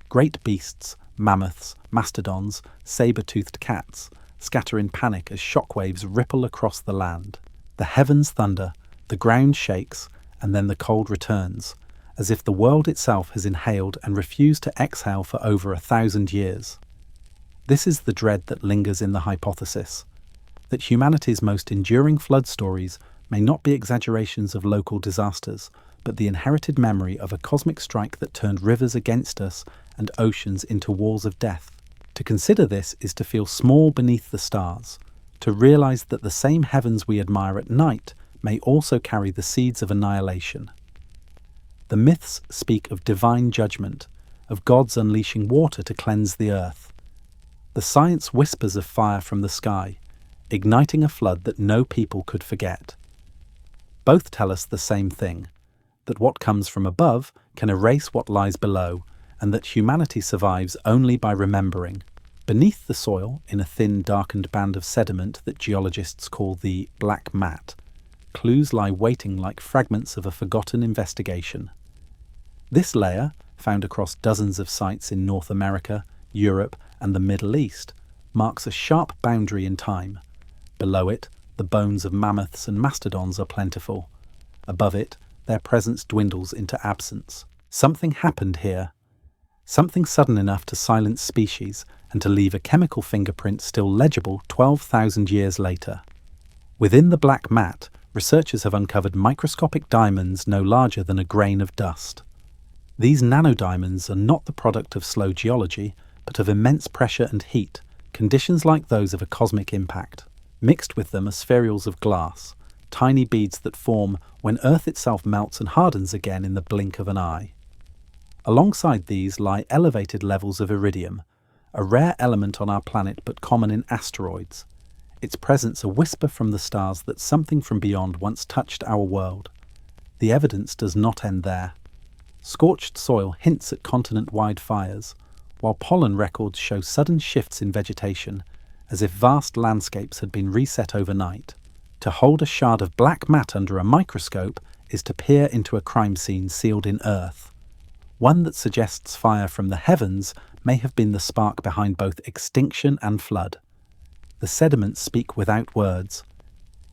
Great beasts, mammoths, mastodons, saber-toothed cats, scatter in panic as shockwaves ripple across the land. The heavens thunder, the ground shakes, and then the cold returns, as if the world itself has inhaled and refused to exhale for over 1,000 years. This is the dread that lingers in the hypothesis, that humanity's most enduring flood stories may not be exaggerations of local disasters, but the inherited memory of a cosmic strike that turned rivers against us and oceans into walls of death. To consider this is to feel small beneath the stars, to realize that the same heavens we admire at night may also carry the seeds of annihilation. The myths speak of divine judgment, of gods unleashing water to cleanse the earth. The science whispers of fire from the sky, igniting a flood that no people could forget. Both tell us the same thing, that what comes from above can erase what lies below, and that humanity survives only by remembering. Beneath the soil, in a thin, darkened band of sediment that geologists call the black mat, clues lie waiting like fragments of a forgotten investigation. This layer, found across dozens of sites in North America, Europe, and the Middle East, marks a sharp boundary in time. Below it, the bones of mammoths and mastodons are plentiful. Above it, their presence dwindles into absence. Something happened here. Something sudden enough to silence species and to leave a chemical fingerprint still legible 12,000 years later. Within the black mat, researchers have uncovered microscopic diamonds no larger than a grain of dust. These nanodiamonds are not the product of slow geology, but of immense pressure and heat, conditions like those of a cosmic impact. Mixed with them are spherules of glass, tiny beads that form when Earth itself melts and hardens again in the blink of an eye. Alongside these lie elevated levels of iridium, a rare element on our planet but common in asteroids. Its presence a whisper from the stars that something from beyond once touched our world. The evidence does not end there. Scorched soil hints at continent-wide fires, while pollen records show sudden shifts in vegetation, as if vast landscapes had been reset overnight. To hold a shard of black mat under a microscope is to peer into a crime scene sealed in earth, one that suggests fire from the heavens may have been the spark behind both extinction and flood. The sediments speak without words.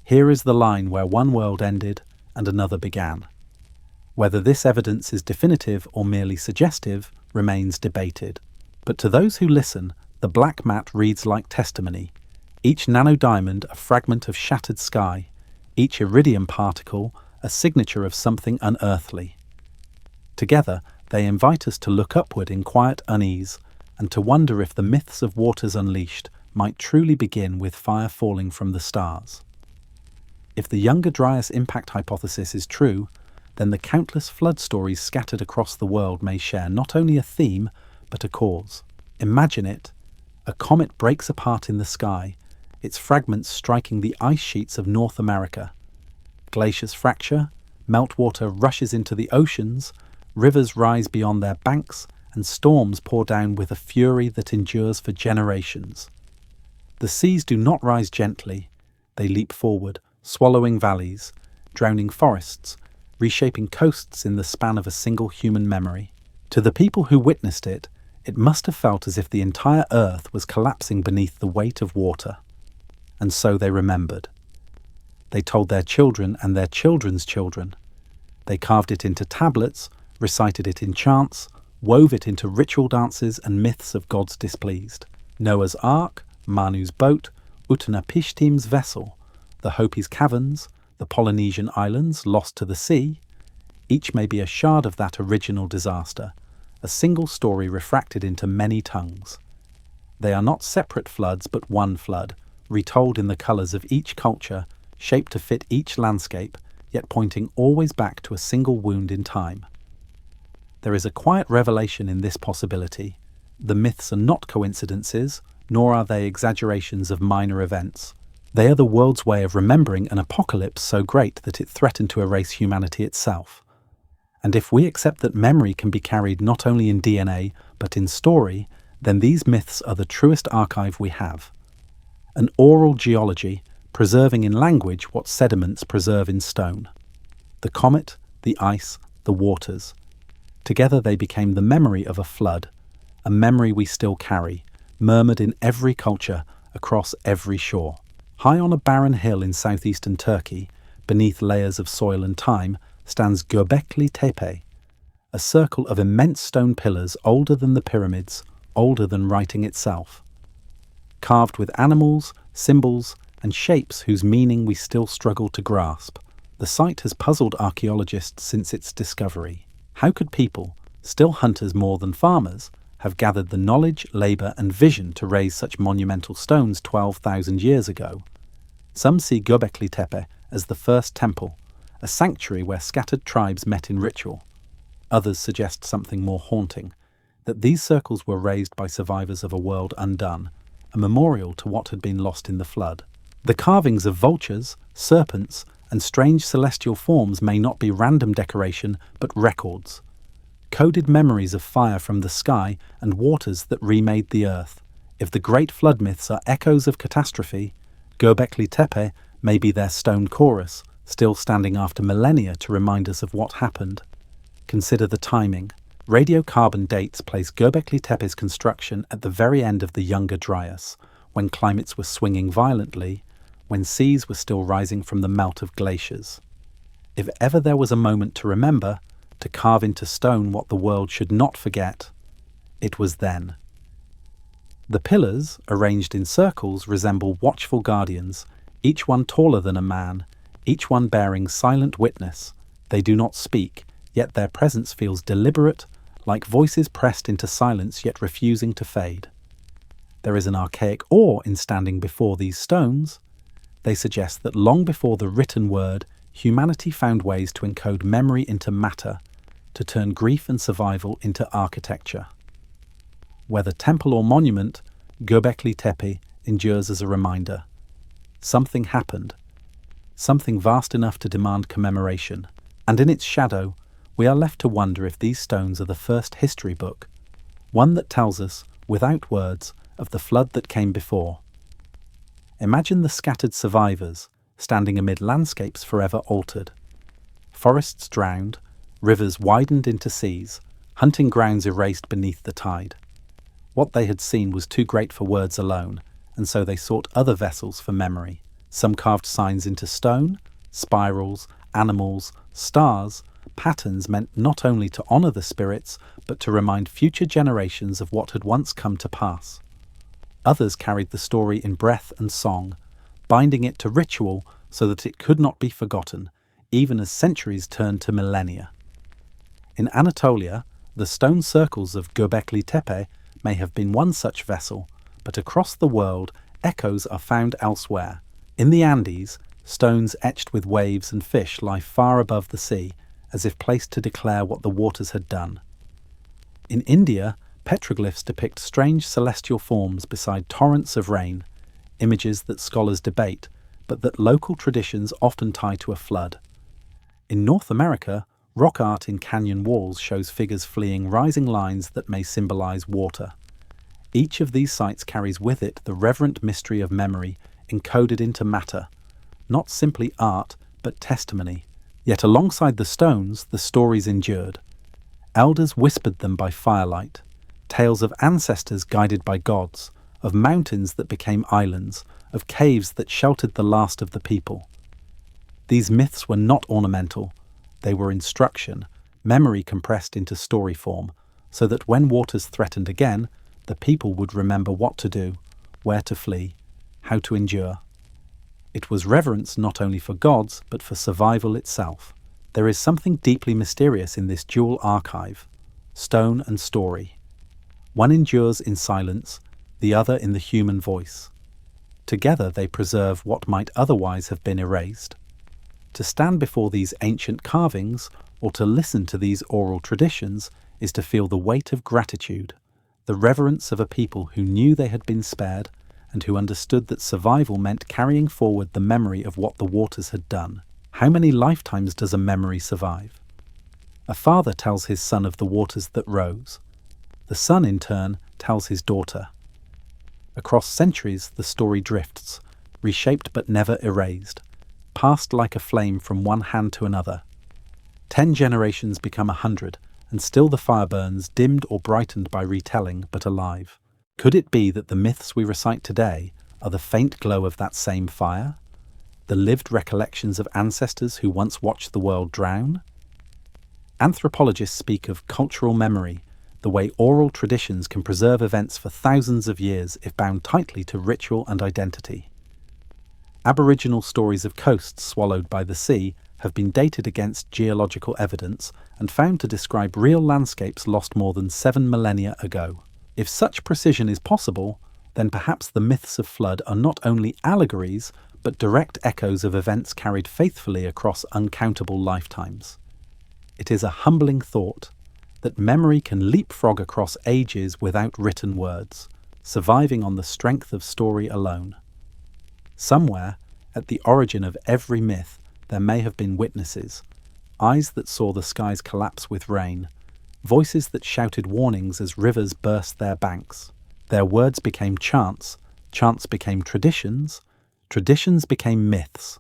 Here is the line where one world ended and another began. Whether this evidence is definitive or merely suggestive remains debated. But to those who listen, the black mat reads like testimony. Each nanodiamond a fragment of shattered sky, each iridium particle a signature of something unearthly. Together, they invite us to look upward in quiet unease and to wonder if the myths of waters unleashed might truly begin with fire falling from the stars. If the Younger Dryas impact hypothesis is true, then the countless flood stories scattered across the world may share not only a theme, but a cause. Imagine it. A comet breaks apart in the sky, its fragments striking the ice sheets of North America. Glaciers fracture, meltwater rushes into the oceans, rivers rise beyond their banks, and storms pour down with a fury that endures for generations. The seas do not rise gently. They leap forward, swallowing valleys, drowning forests, reshaping coasts in the span of a single human memory. To the people who witnessed it, it must have felt as if the entire earth was collapsing beneath the weight of water. And so they remembered. They told their children and their children's children. They carved it into tablets, recited it in chants, wove it into ritual dances and myths of gods displeased. Noah's Ark, Manu's boat, Utnapishtim's vessel, the Hopi's caverns, the Polynesian islands lost to the sea. Each may be a shard of that original disaster, a single story refracted into many tongues. They are not separate floods but one flood, retold in the colours of each culture, shaped to fit each landscape, yet pointing always back to a single wound in time. There is a quiet revelation in this possibility. The myths are not coincidences, nor are they exaggerations of minor events. They are the world's way of remembering an apocalypse so great that it threatened to erase humanity itself. And if we accept that memory can be carried not only in DNA, but in story, then these myths are the truest archive we have. An oral geology, preserving in language what sediments preserve in stone. The comet, the ice, the waters. Together they became the memory of a flood, a memory we still carry, murmured in every culture, across every shore. High on a barren hill in southeastern Turkey, beneath layers of soil and time, stands Gobekli Tepe, a circle of immense stone pillars older than the pyramids, older than writing itself. Carved with animals, symbols, and shapes whose meaning we still struggle to grasp, the site has puzzled archaeologists since its discovery. How could people, still hunters more than farmers, have gathered the knowledge, labour and vision to raise such monumental stones 12,000 years ago? Some see Gobekli Tepe as the first temple, a sanctuary where scattered tribes met in ritual. Others suggest something more haunting, that these circles were raised by survivors of a world undone, a memorial to what had been lost in the flood. The carvings of vultures, serpents, and strange celestial forms may not be random decoration, but records. Coded memories of fire from the sky and waters that remade the earth. If the great flood myths are echoes of catastrophe, Gobekli Tepe may be their stone chorus, still standing after millennia to remind us of what happened. Consider the timing. Radiocarbon dates place Gobekli Tepe's construction at the very end of the Younger Dryas, when climates were swinging violently, when seas were still rising from the melt of glaciers. If ever there was a moment to remember, to carve into stone what the world should not forget, it was then. The pillars, arranged in circles, resemble watchful guardians, each one taller than a man, each one bearing silent witness. They do not speak, yet their presence feels deliberate, like voices pressed into silence yet refusing to fade. There is an archaic awe in standing before these stones. They suggest that long before the written word, humanity found ways to encode memory into matter, to turn grief and survival into architecture. Whether temple or monument, Gobekli Tepe endures as a reminder. Something happened, something vast enough to demand commemoration, and in its shadow, we are left to wonder if these stones are the first history book, one that tells us, without words, of the flood that came before. Imagine the scattered survivors, standing amid landscapes forever altered. Forests drowned, rivers widened into seas, hunting grounds erased beneath the tide. What they had seen was too great for words alone, and so they sought other vessels for memory. Some carved signs into stone, spirals, animals, stars, patterns meant not only to honour the spirits, but to remind future generations of what had once come to pass. Others carried the story in breath and song, binding it to ritual so that it could not be forgotten, even as centuries turned to millennia. In Anatolia, the stone circles of Gobekli Tepe may have been one such vessel, but across the world, echoes are found elsewhere. In the Andes, stones etched with waves and fish lie far above the sea, as if placed to declare what the waters had done. In India, petroglyphs depict strange celestial forms beside torrents of rain, images that scholars debate, but that local traditions often tie to a flood. In North America, rock art in canyon walls shows figures fleeing rising lines that may symbolize water. Each of these sites carries with it the reverent mystery of memory encoded into matter, not simply art, but testimony. Yet alongside the stones, the stories endured. Elders whispered them by firelight, tales of ancestors guided by gods, of mountains that became islands, of caves that sheltered the last of the people. These myths were not ornamental, they were instruction, memory compressed into story form, so that when waters threatened again, the people would remember what to do, where to flee, how to endure. It was reverence not only for gods, but for survival itself. There is something deeply mysterious in this dual archive, stone and story. One endures in silence, the other in the human voice. Together they preserve what might otherwise have been erased. To stand before these ancient carvings, or to listen to these oral traditions, is to feel the weight of gratitude, the reverence of a people who knew they had been spared, and who understood that survival meant carrying forward the memory of what the waters had done. How many lifetimes does a memory survive? A father tells his son of the waters that rose. The son, in turn, tells his daughter. Across centuries, the story drifts, reshaped but never erased, passed like a flame from one hand to another. 10 generations become 100, and still the fire burns, dimmed or brightened by retelling, but alive. Could it be that the myths we recite today are the faint glow of that same fire? The lived recollections of ancestors who once watched the world drown? Anthropologists speak of cultural memory, the way oral traditions can preserve events for thousands of years if bound tightly to ritual and identity. Aboriginal stories of coasts swallowed by the sea have been dated against geological evidence and found to describe real landscapes lost more than 7 millennia ago. If such precision is possible, then perhaps the myths of flood are not only allegories, but direct echoes of events carried faithfully across uncountable lifetimes. It is a humbling thought that memory can leapfrog across ages without written words, surviving on the strength of story alone. Somewhere, at the origin of every myth, there may have been witnesses, eyes that saw the skies collapse with rain, voices that shouted warnings as rivers burst their banks. Their words became chants, chants became traditions, traditions became myths,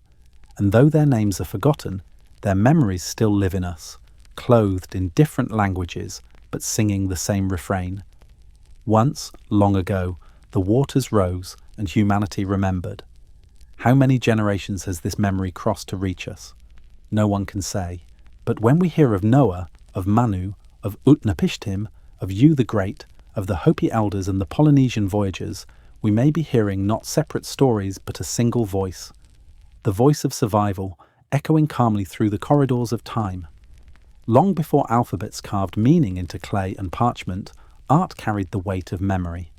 and though their names are forgotten, their memories still live in us, clothed in different languages, but singing the same refrain. Once, long ago, the waters rose and humanity remembered. How many generations has this memory crossed to reach us? No one can say. But when we hear of Noah, of Manu, of Utnapishtim, of You the Great, of the Hopi elders and the Polynesian voyagers, we may be hearing not separate stories but a single voice. The voice of survival, echoing calmly through the corridors of time. Long before alphabets carved meaning into clay and parchment, art carried the weight of memory.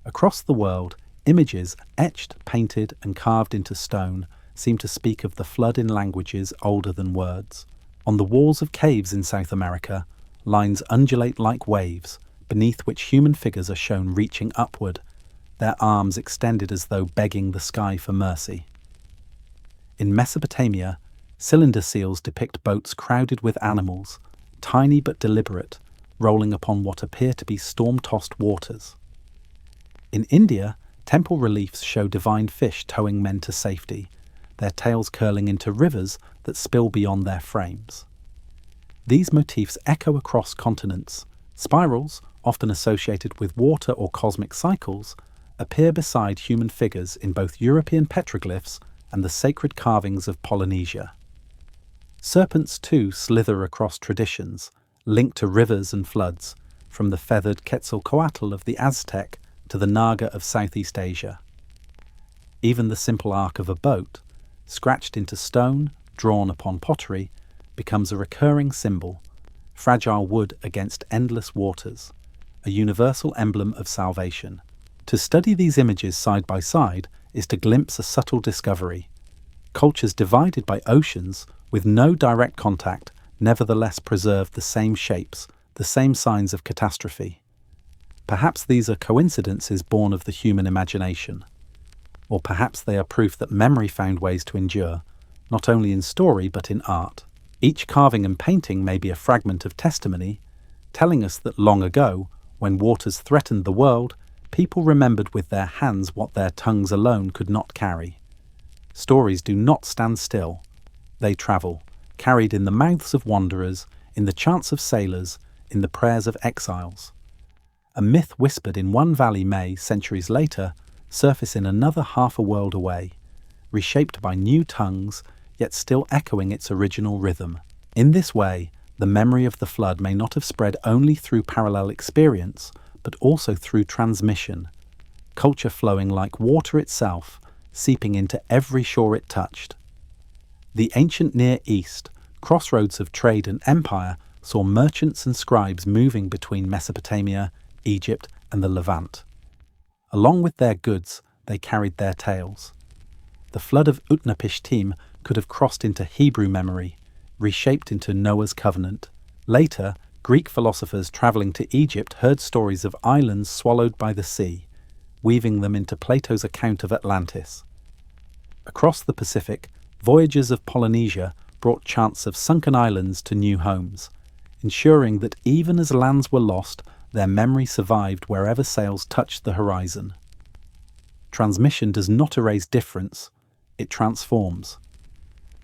Across the world, images etched, painted, and carved into stone seem to speak of the flood in languages older than words. On the walls of caves in South America, lines undulate like waves, beneath which human figures are shown reaching upward, their arms extended as though begging the sky for mercy. In Mesopotamia, cylinder seals depict boats crowded with animals, tiny but deliberate, rolling upon what appear to be storm-tossed waters. In India, temple reliefs show divine fish towing men to safety, their tails curling into rivers that spill beyond their frames. These motifs echo across continents. Spirals, often associated with water or cosmic cycles, appear beside human figures in both European petroglyphs and the sacred carvings of Polynesia. Serpents too slither across traditions, linked to rivers and floods, from the feathered Quetzalcoatl of the Aztec to the Naga of Southeast Asia. Even the simple arc of a boat, scratched into stone, drawn upon pottery, becomes a recurring symbol, fragile wood against endless waters, a universal emblem of salvation. To study these images side by side is to glimpse a subtle discovery. Cultures divided by oceans, with no direct contact, nevertheless preserve the same shapes, the same signs of catastrophe. Perhaps these are coincidences born of the human imagination. Or perhaps they are proof that memory found ways to endure, not only in story but in art. Each carving and painting may be a fragment of testimony, telling us that long ago, when waters threatened the world, people remembered with their hands what their tongues alone could not carry. Stories do not stand still. They travel, carried in the mouths of wanderers, in the chants of sailors, in the prayers of exiles. A myth whispered in one valley may, centuries later, surface in another half a world away, reshaped by new tongues, yet still echoing its original rhythm. In this way, the memory of the flood may not have spread only through parallel experience, but also through transmission, culture flowing like water itself, seeping into every shore it touched. The ancient Near East, crossroads of trade and empire, saw merchants and scribes moving between Mesopotamia, Egypt, and the Levant. Along with their goods, they carried their tales. The flood of Utnapishtim could have crossed into Hebrew memory, reshaped into Noah's covenant. Later, Greek philosophers travelling to Egypt heard stories of islands swallowed by the sea, weaving them into Plato's account of Atlantis. Across the Pacific, voyagers of Polynesia brought chants of sunken islands to new homes, ensuring that even as lands were lost, their memory survived wherever sails touched the horizon. Transmission does not erase difference, it transforms.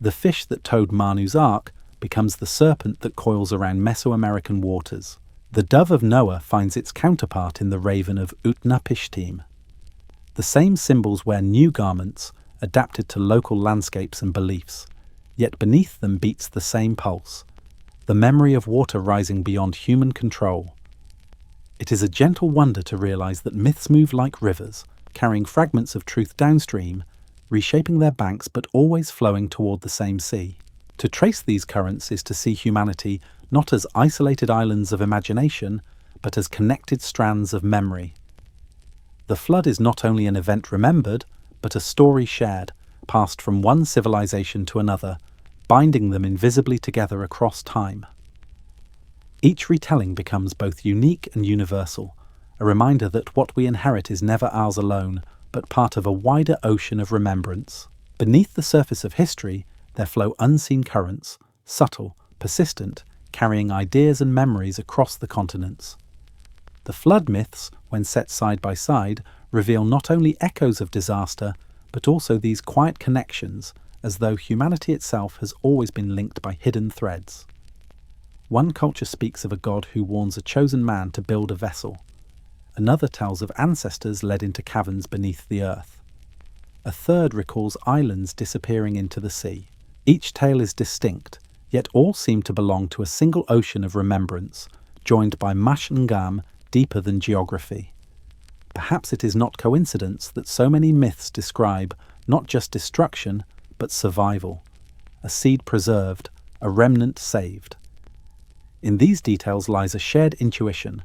The fish that towed Manu's ark becomes the serpent that coils around Mesoamerican waters. The dove of Noah finds its counterpart in the raven of Utnapishtim. The same symbols wear new garments, adapted to local landscapes and beliefs, yet beneath them beats the same pulse, the memory of water rising beyond human control. It is a gentle wonder to realize that myths move like rivers, carrying fragments of truth downstream, reshaping their banks but always flowing toward the same sea. To trace these currents is to see humanity not as isolated islands of imagination, but as connected strands of memory. The flood is not only an event remembered, but a story shared, passed from one civilization to another, binding them invisibly together across time. Each retelling becomes both unique and universal, a reminder that what we inherit is never ours alone, but part of a wider ocean of remembrance. Beneath the surface of history, there flow unseen currents, subtle, persistent, carrying ideas and memories across the continents. The flood myths, when set side by side, reveal not only echoes of disaster, but also these quiet connections, as though humanity itself has always been linked by hidden threads. One culture speaks of a god who warns a chosen man to build a vessel. Another tells of ancestors led into caverns beneath the earth. A third recalls islands disappearing into the sea. Each tale is distinct, yet all seem to belong to a single ocean of remembrance, joined by Mash and Gam deeper than geography. Perhaps it is not coincidence that so many myths describe not just destruction, but survival, a seed preserved, a remnant saved. In these details lies a shared intuition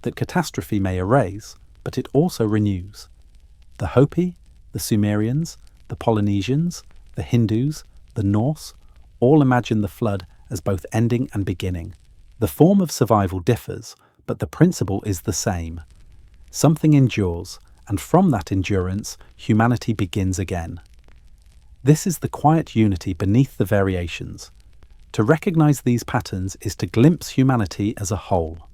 that catastrophe may erase, but it also renews. The Hopi, the Sumerians, the Polynesians, the Hindus, the Norse, all imagine the flood as both ending and beginning. The form of survival differs, but the principle is the same. Something endures, and from that endurance, humanity begins again. This is the quiet unity beneath the variations. To recognize these patterns is to glimpse humanity as a whole.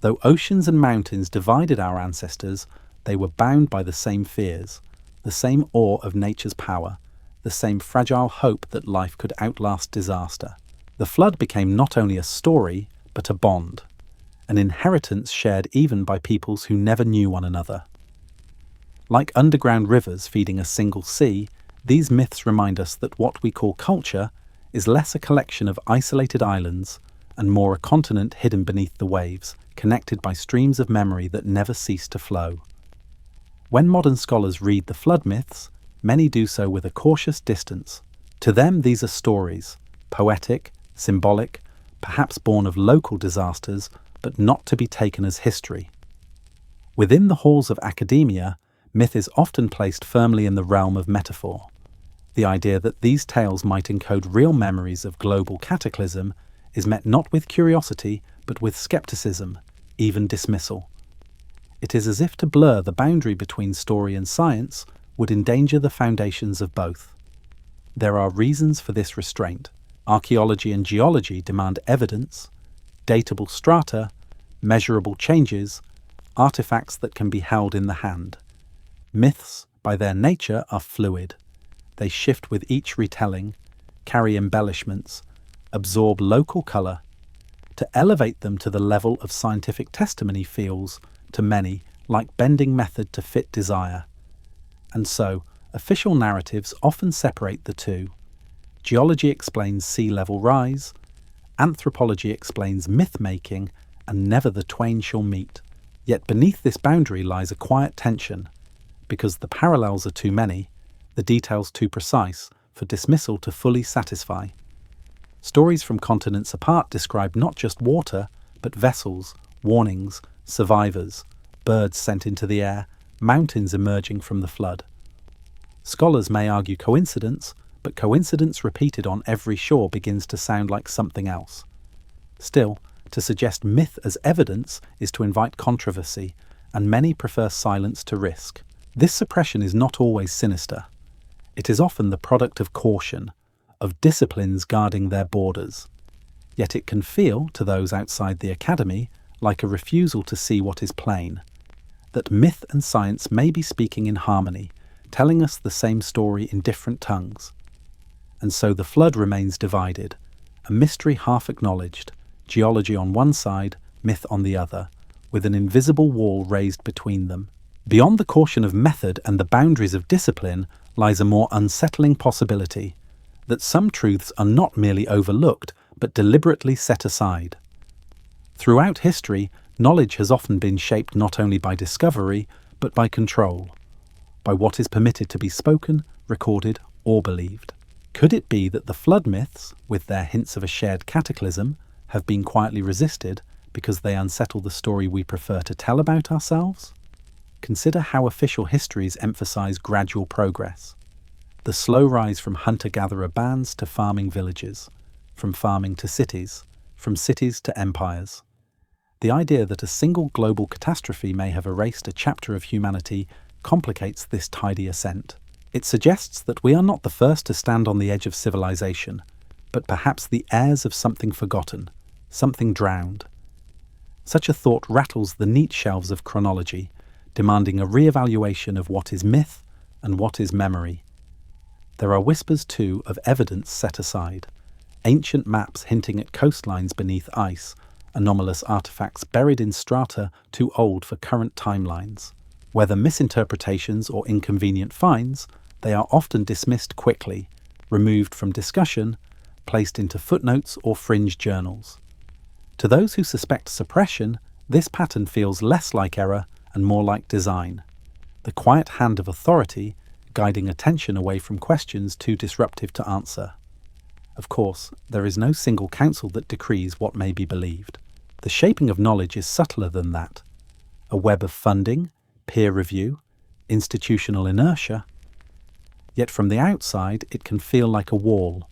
Though oceans and mountains divided our ancestors, they were bound by the same fears, the same awe of nature's power, the same fragile hope that life could outlast disaster. The flood became not only a story, but a bond, an inheritance shared even by peoples who never knew one another. Like underground rivers feeding a single sea, these myths remind us that what we call culture is less a collection of isolated islands and more a continent hidden beneath the waves, connected by streams of memory that never cease to flow. When modern scholars read the flood myths, many do so with a cautious distance. To them, these are stories, poetic, symbolic, perhaps born of local disasters, but not to be taken as history. Within the halls of academia, myth is often placed firmly in the realm of metaphor. The idea that these tales might encode real memories of global cataclysm is met not with curiosity, but with skepticism, even dismissal. It is as if to blur the boundary between story and science would endanger the foundations of both. There are reasons for this restraint. Archaeology and geology demand evidence, datable strata, measurable changes, artifacts that can be held in the hand. Myths, by their nature, are fluid. They shift with each retelling, carry embellishments, absorb local colour. To elevate them to the level of scientific testimony feels, to many, like bending method to fit desire. And so, official narratives often separate the two. Geology explains sea level rise, anthropology explains myth-making, and never the twain shall meet. Yet beneath this boundary lies a quiet tension, because the parallels are too many, the details too precise, for dismissal to fully satisfy. Stories from continents apart describe not just water, but vessels, warnings, survivors, birds sent into the air, mountains emerging from the flood. Scholars may argue coincidence, but coincidence repeated on every shore begins to sound like something else. Still, to suggest myth as evidence is to invite controversy, and many prefer silence to risk. This suppression is not always sinister. It is often the product of caution, of disciplines guarding their borders. Yet it can feel, to those outside the academy, like a refusal to see what is plain. That myth and science may be speaking in harmony, telling us the same story in different tongues. And so the flood remains divided, a mystery half acknowledged, geology on one side, myth on the other, with an invisible wall raised between them. Beyond the caution of method and the boundaries of discipline lies a more unsettling possibility, that some truths are not merely overlooked, but deliberately set aside. Throughout history, knowledge has often been shaped not only by discovery, but by control, by what is permitted to be spoken, recorded, or believed. Could it be that the flood myths, with their hints of a shared cataclysm, have been quietly resisted because they unsettle the story we prefer to tell about ourselves? Consider how official histories emphasize gradual progress. The slow rise from hunter-gatherer bands to farming villages, from farming to cities, from cities to empires. The idea that a single global catastrophe may have erased a chapter of humanity complicates this tidy ascent. It suggests that we are not the first to stand on the edge of civilization, but perhaps the heirs of something forgotten, something drowned. Such a thought rattles the neat shelves of chronology, demanding a re-evaluation of what is myth and what is memory. There are whispers, too, of evidence set aside. Ancient maps hinting at coastlines beneath ice, anomalous artifacts buried in strata too old for current timelines. Whether misinterpretations or inconvenient finds, they are often dismissed quickly, removed from discussion, placed into footnotes or fringe journals. To those who suspect suppression, this pattern feels less like error and more like design. The quiet hand of authority, guiding attention away from questions too disruptive to answer. Of course, there is no single council that decrees what may be believed. The shaping of knowledge is subtler than that. A web of funding, peer review, institutional inertia. Yet from the outside, it can feel like a wall.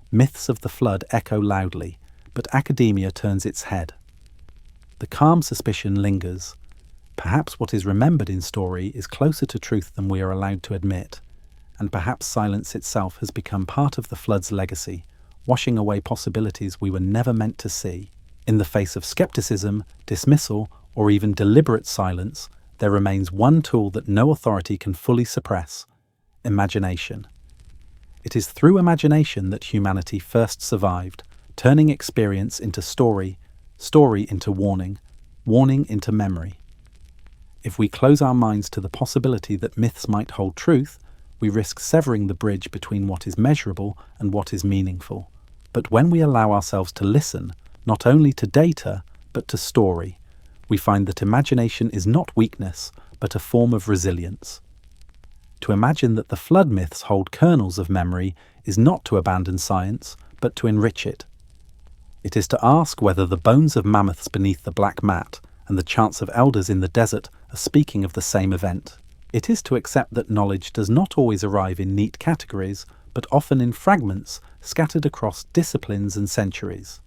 Myths of the flood echo loudly, but academia turns its head. The calm suspicion lingers. Perhaps what is remembered in story is closer to truth than we are allowed to admit, and perhaps silence itself has become part of the flood's legacy, washing away possibilities we were never meant to see. In the face of skepticism, dismissal, or even deliberate silence, there remains one tool that no authority can fully suppress: imagination. It is through imagination that humanity first survived, turning experience into story, story into warning, warning into memory. If we close our minds to the possibility that myths might hold truth, we risk severing the bridge between what is measurable and what is meaningful. But when we allow ourselves to listen, not only to data, but to story, we find that imagination is not weakness, but a form of resilience. To imagine that the flood myths hold kernels of memory is not to abandon science, but to enrich it. It is to ask whether the bones of mammoths beneath the black mat and the chants of elders in the desert are speaking of the same event. It is to accept that knowledge does not always arrive in neat categories, but often in fragments scattered across disciplines and centuries.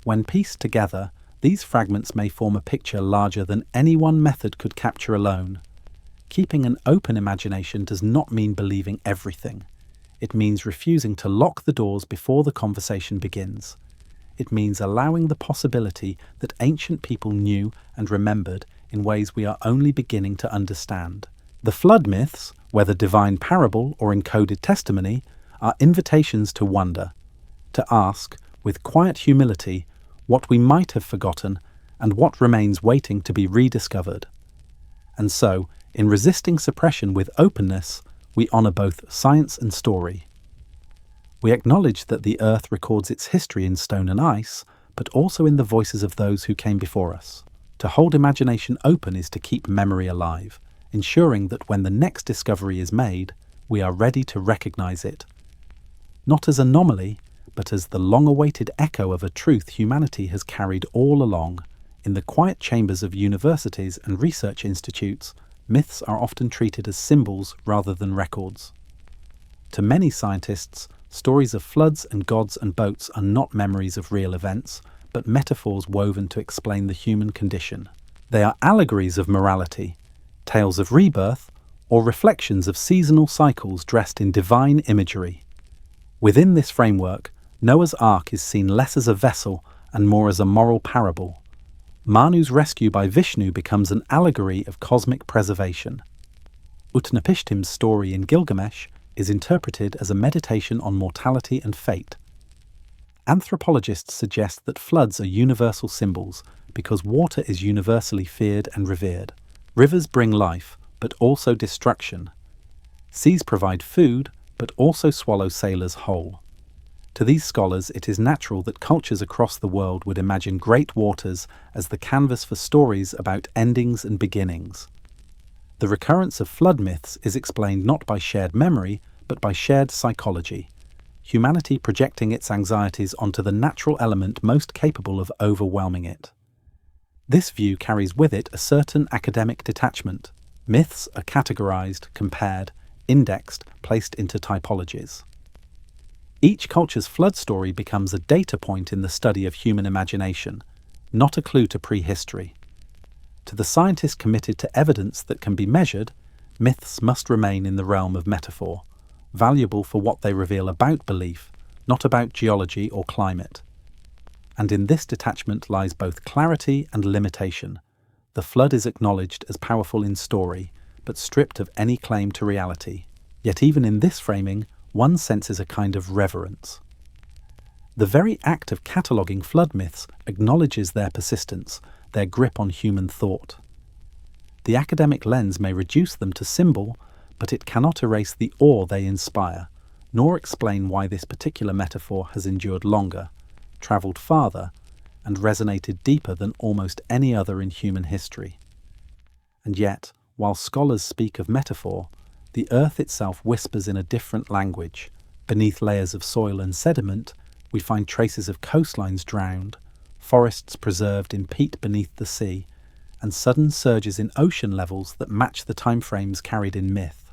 When pieced together, these fragments may form a picture larger than any one method could capture alone. Keeping an open imagination does not mean believing everything. It means refusing to lock the doors before the conversation begins. It means allowing the possibility that ancient people knew and remembered in ways we are only beginning to understand. The flood myths, whether divine parable or encoded testimony, are invitations to wonder, to ask, with quiet humility, what we might have forgotten and what remains waiting to be rediscovered. And so, in resisting suppression with openness, we honour both science and story. We acknowledge that the earth records its history in stone and ice, but also in the voices of those who came before us. To hold imagination open is to keep memory alive, ensuring that when the next discovery is made, we are ready to recognise it. Not as anomaly, but as the long-awaited echo of a truth humanity has carried all along. In the quiet chambers of universities and research institutes, myths are often treated as symbols rather than records. To many scientists, stories of floods and gods and boats are not memories of real events, but metaphors woven to explain the human condition. They are allegories of morality, tales of rebirth, or reflections of seasonal cycles dressed in divine imagery. Within this framework, Noah's Ark is seen less as a vessel and more as a moral parable. Manu's rescue by Vishnu becomes an allegory of cosmic preservation. Utnapishtim's story in Gilgamesh is interpreted as a meditation on mortality and fate. Anthropologists suggest that floods are universal symbols because water is universally feared and revered. Rivers bring life, but also destruction. Seas provide food, but also swallow sailors whole. To these scholars, it is natural that cultures across the world would imagine great waters as the canvas for stories about endings and beginnings. The recurrence of flood myths is explained not by shared memory, but by shared psychology, humanity projecting its anxieties onto the natural element most capable of overwhelming it. This view carries with it a certain academic detachment. Myths are categorized, compared, indexed, placed into typologies. Each culture's flood story becomes a data point in the study of human imagination, not a clue to prehistory. To the scientist committed to evidence that can be measured, myths must remain in the realm of metaphor, valuable for what they reveal about belief, not about geology or climate. And in this detachment lies both clarity and limitation. The flood is acknowledged as powerful in story, but stripped of any claim to reality. Yet even in this framing, one senses a kind of reverence. The very act of cataloguing flood myths acknowledges their persistence, their grip on human thought. The academic lens may reduce them to symbol, but it cannot erase the awe they inspire, nor explain why this particular metaphor has endured longer, travelled farther, and resonated deeper than almost any other in human history. And yet, while scholars speak of metaphor, the earth itself whispers in a different language. Beneath layers of soil and sediment, we find traces of coastlines drowned, forests preserved in peat beneath the sea, and sudden surges in ocean levels that match the timeframes carried in myth.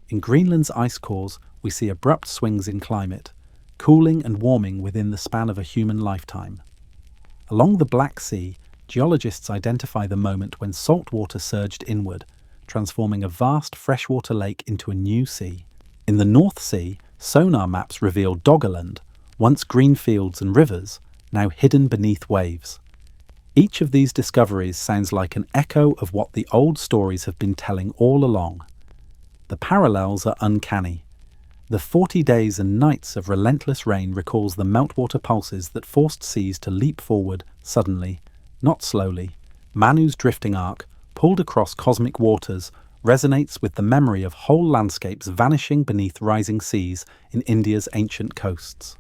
In Greenland's ice cores, we see abrupt swings in climate, cooling and warming within the span of a human lifetime. Along the Black Sea, geologists identify the moment when salt water surged inward, transforming a vast freshwater lake into a new sea. In the North Sea, sonar maps reveal Doggerland, once green fields and rivers, now hidden beneath waves. Each of these discoveries sounds like an echo of what the old stories have been telling all along. The parallels are uncanny. The 40 days and nights of relentless rain recalls the meltwater pulses that forced seas to leap forward suddenly, not slowly. Manu's drifting arc, pulled across cosmic waters, resonates with the memory of whole landscapes vanishing beneath rising seas in India's ancient coasts.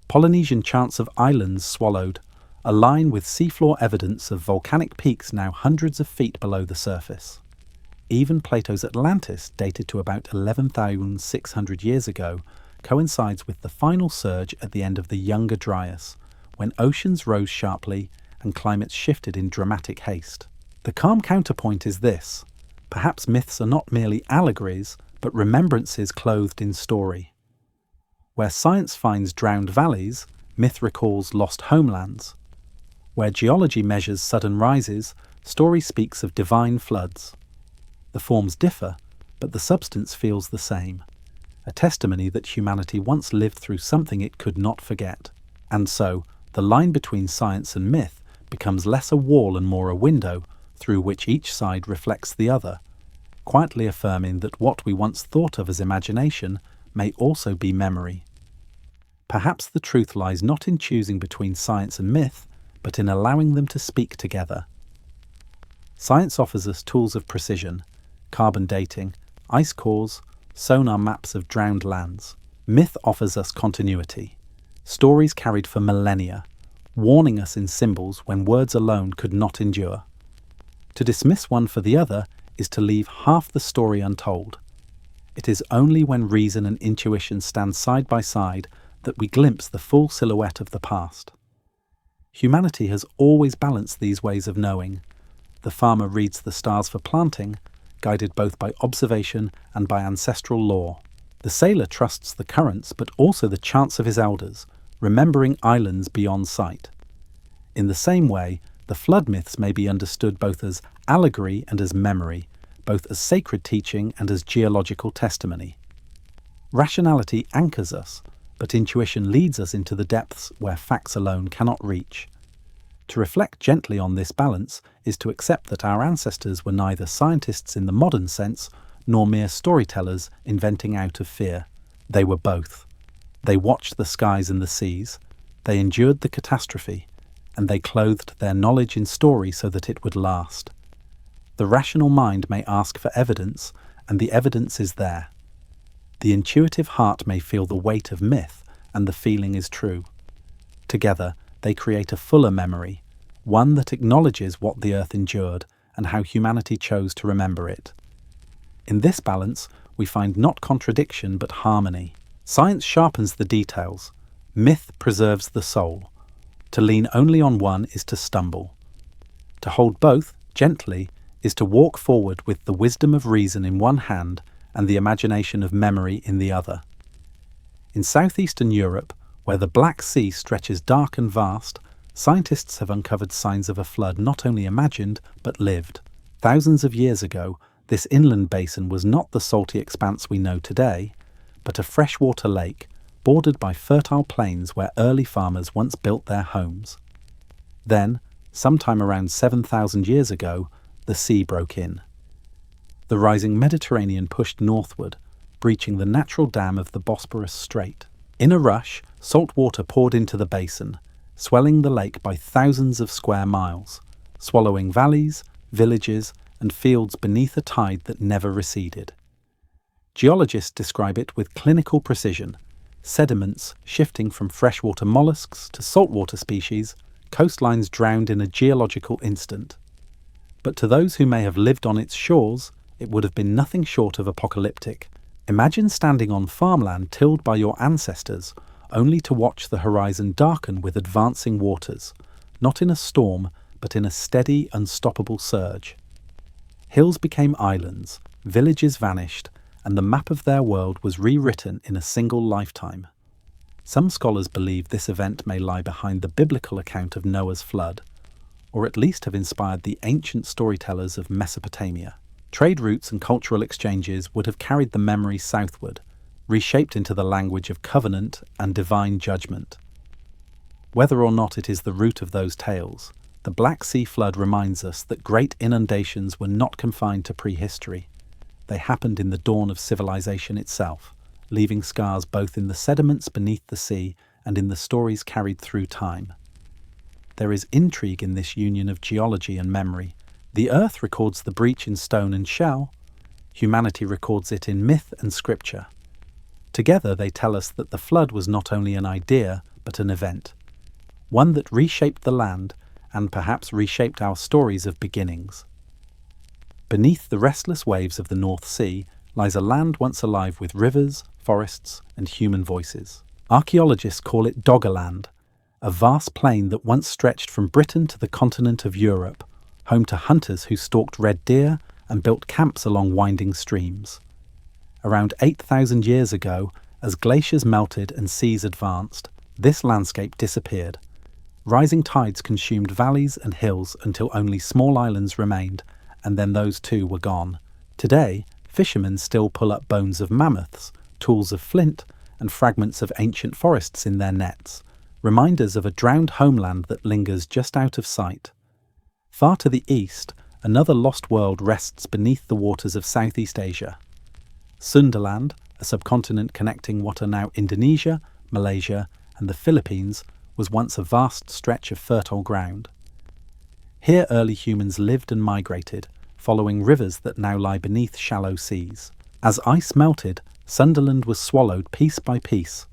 Polynesian chants of islands swallowed align with seafloor evidence of volcanic peaks now hundreds of feet below the surface. Even Plato's Atlantis, dated to about 11,600 years ago, coincides with the final surge at the end of the Younger Dryas, when oceans rose sharply and climates shifted in dramatic haste. The calm counterpoint is this: perhaps myths are not merely allegories, but remembrances clothed in story. Where science finds drowned valleys, myth recalls lost homelands. Where geology measures sudden rises, story speaks of divine floods. The forms differ, but the substance feels the same, a testimony that humanity once lived through something it could not forget. And so, the line between science and myth becomes less a wall and more a window through which each side reflects the other, quietly affirming that what we once thought of as imagination may also be memory. Perhaps the truth lies not in choosing between science and myth, but in allowing them to speak together. Science offers us tools of precision, carbon dating, ice cores, sonar maps of drowned lands. Myth offers us continuity, stories carried for millennia, warning us in symbols when words alone could not endure. To dismiss one for the other is to leave half the story untold. It is only when reason and intuition stand side by side that we glimpse the full silhouette of the past. Humanity has always balanced these ways of knowing. The farmer reads the stars for planting, guided both by observation and by ancestral lore. The sailor trusts the currents but also the chants of his elders, remembering islands beyond sight. In the same way, the flood myths may be understood both as allegory and as memory, both as sacred teaching and as geological testimony. Rationality anchors us, but intuition leads us into the depths where facts alone cannot reach. To reflect gently on this balance is to accept that our ancestors were neither scientists in the modern sense, nor mere storytellers inventing out of fear. They were both. They watched the skies and the seas, they endured the catastrophe, and they clothed their knowledge in story so that it would last. The rational mind may ask for evidence, and the evidence is there. The intuitive heart may feel the weight of myth, and the feeling is true. Together, they create a fuller memory, one that acknowledges what the earth endured and how humanity chose to remember it. In this balance, we find not contradiction but harmony. Science sharpens the details. Myth preserves the soul. To lean only on one is to stumble. To hold both, gently, is to walk forward with the wisdom of reason in one hand and the imagination of memory in the other. In southeastern Europe, where the Black Sea stretches dark and vast, scientists have uncovered signs of a flood not only imagined, but lived. Thousands of years ago, this inland basin was not the salty expanse we know today, but a freshwater lake bordered by fertile plains where early farmers once built their homes. Then, sometime around 7,000 years ago, the sea broke in. The rising Mediterranean pushed northward, breaching the natural dam of the Bosporus Strait. In a rush, salt water poured into the basin, swelling the lake by thousands of square miles, swallowing valleys, villages, and fields beneath a tide that never receded. Geologists describe it with clinical precision: sediments shifting from freshwater mollusks to saltwater species, coastlines drowned in a geological instant. But to those who may have lived on its shores, it would have been nothing short of apocalyptic. Imagine standing on farmland tilled by your ancestors, only to watch the horizon darken with advancing waters, not in a storm, but in a steady, unstoppable surge. Hills became islands, villages vanished, and the map of their world was rewritten in a single lifetime. Some scholars believe this event may lie behind the biblical account of Noah's flood, or at least have inspired the ancient storytellers of Mesopotamia. Trade routes and cultural exchanges would have carried the memory southward, reshaped into the language of covenant and divine judgment. Whether or not it is the root of those tales, the Black Sea flood reminds us that great inundations were not confined to prehistory. They happened in the dawn of civilization itself, leaving scars both in the sediments beneath the sea and in the stories carried through time. There is intrigue in this union of geology and memory. The earth records the breach in stone and shell. Humanity records it in myth and scripture. Together they tell us that the flood was not only an idea, but an event. One that reshaped the land and perhaps reshaped our stories of beginnings. Beneath the restless waves of the North Sea lies a land once alive with rivers, forests, and human voices. Archaeologists call it Doggerland, a vast plain that once stretched from Britain to the continent of Europe, home to hunters who stalked red deer and built camps along winding streams. Around 8,000 years ago, as glaciers melted and seas advanced, this landscape disappeared. Rising tides consumed valleys and hills until only small islands remained, and then those too were gone. Today, fishermen still pull up bones of mammoths, tools of flint, and fragments of ancient forests in their nets, reminders of a drowned homeland that lingers just out of sight. Far to the east, another lost world rests beneath the waters of Southeast Asia. Sundaland, a subcontinent connecting what are now Indonesia, Malaysia, and the Philippines, was once a vast stretch of fertile ground. Here early humans lived and migrated, following rivers that now lie beneath shallow seas. As ice melted, Sundaland was swallowed piece by piece,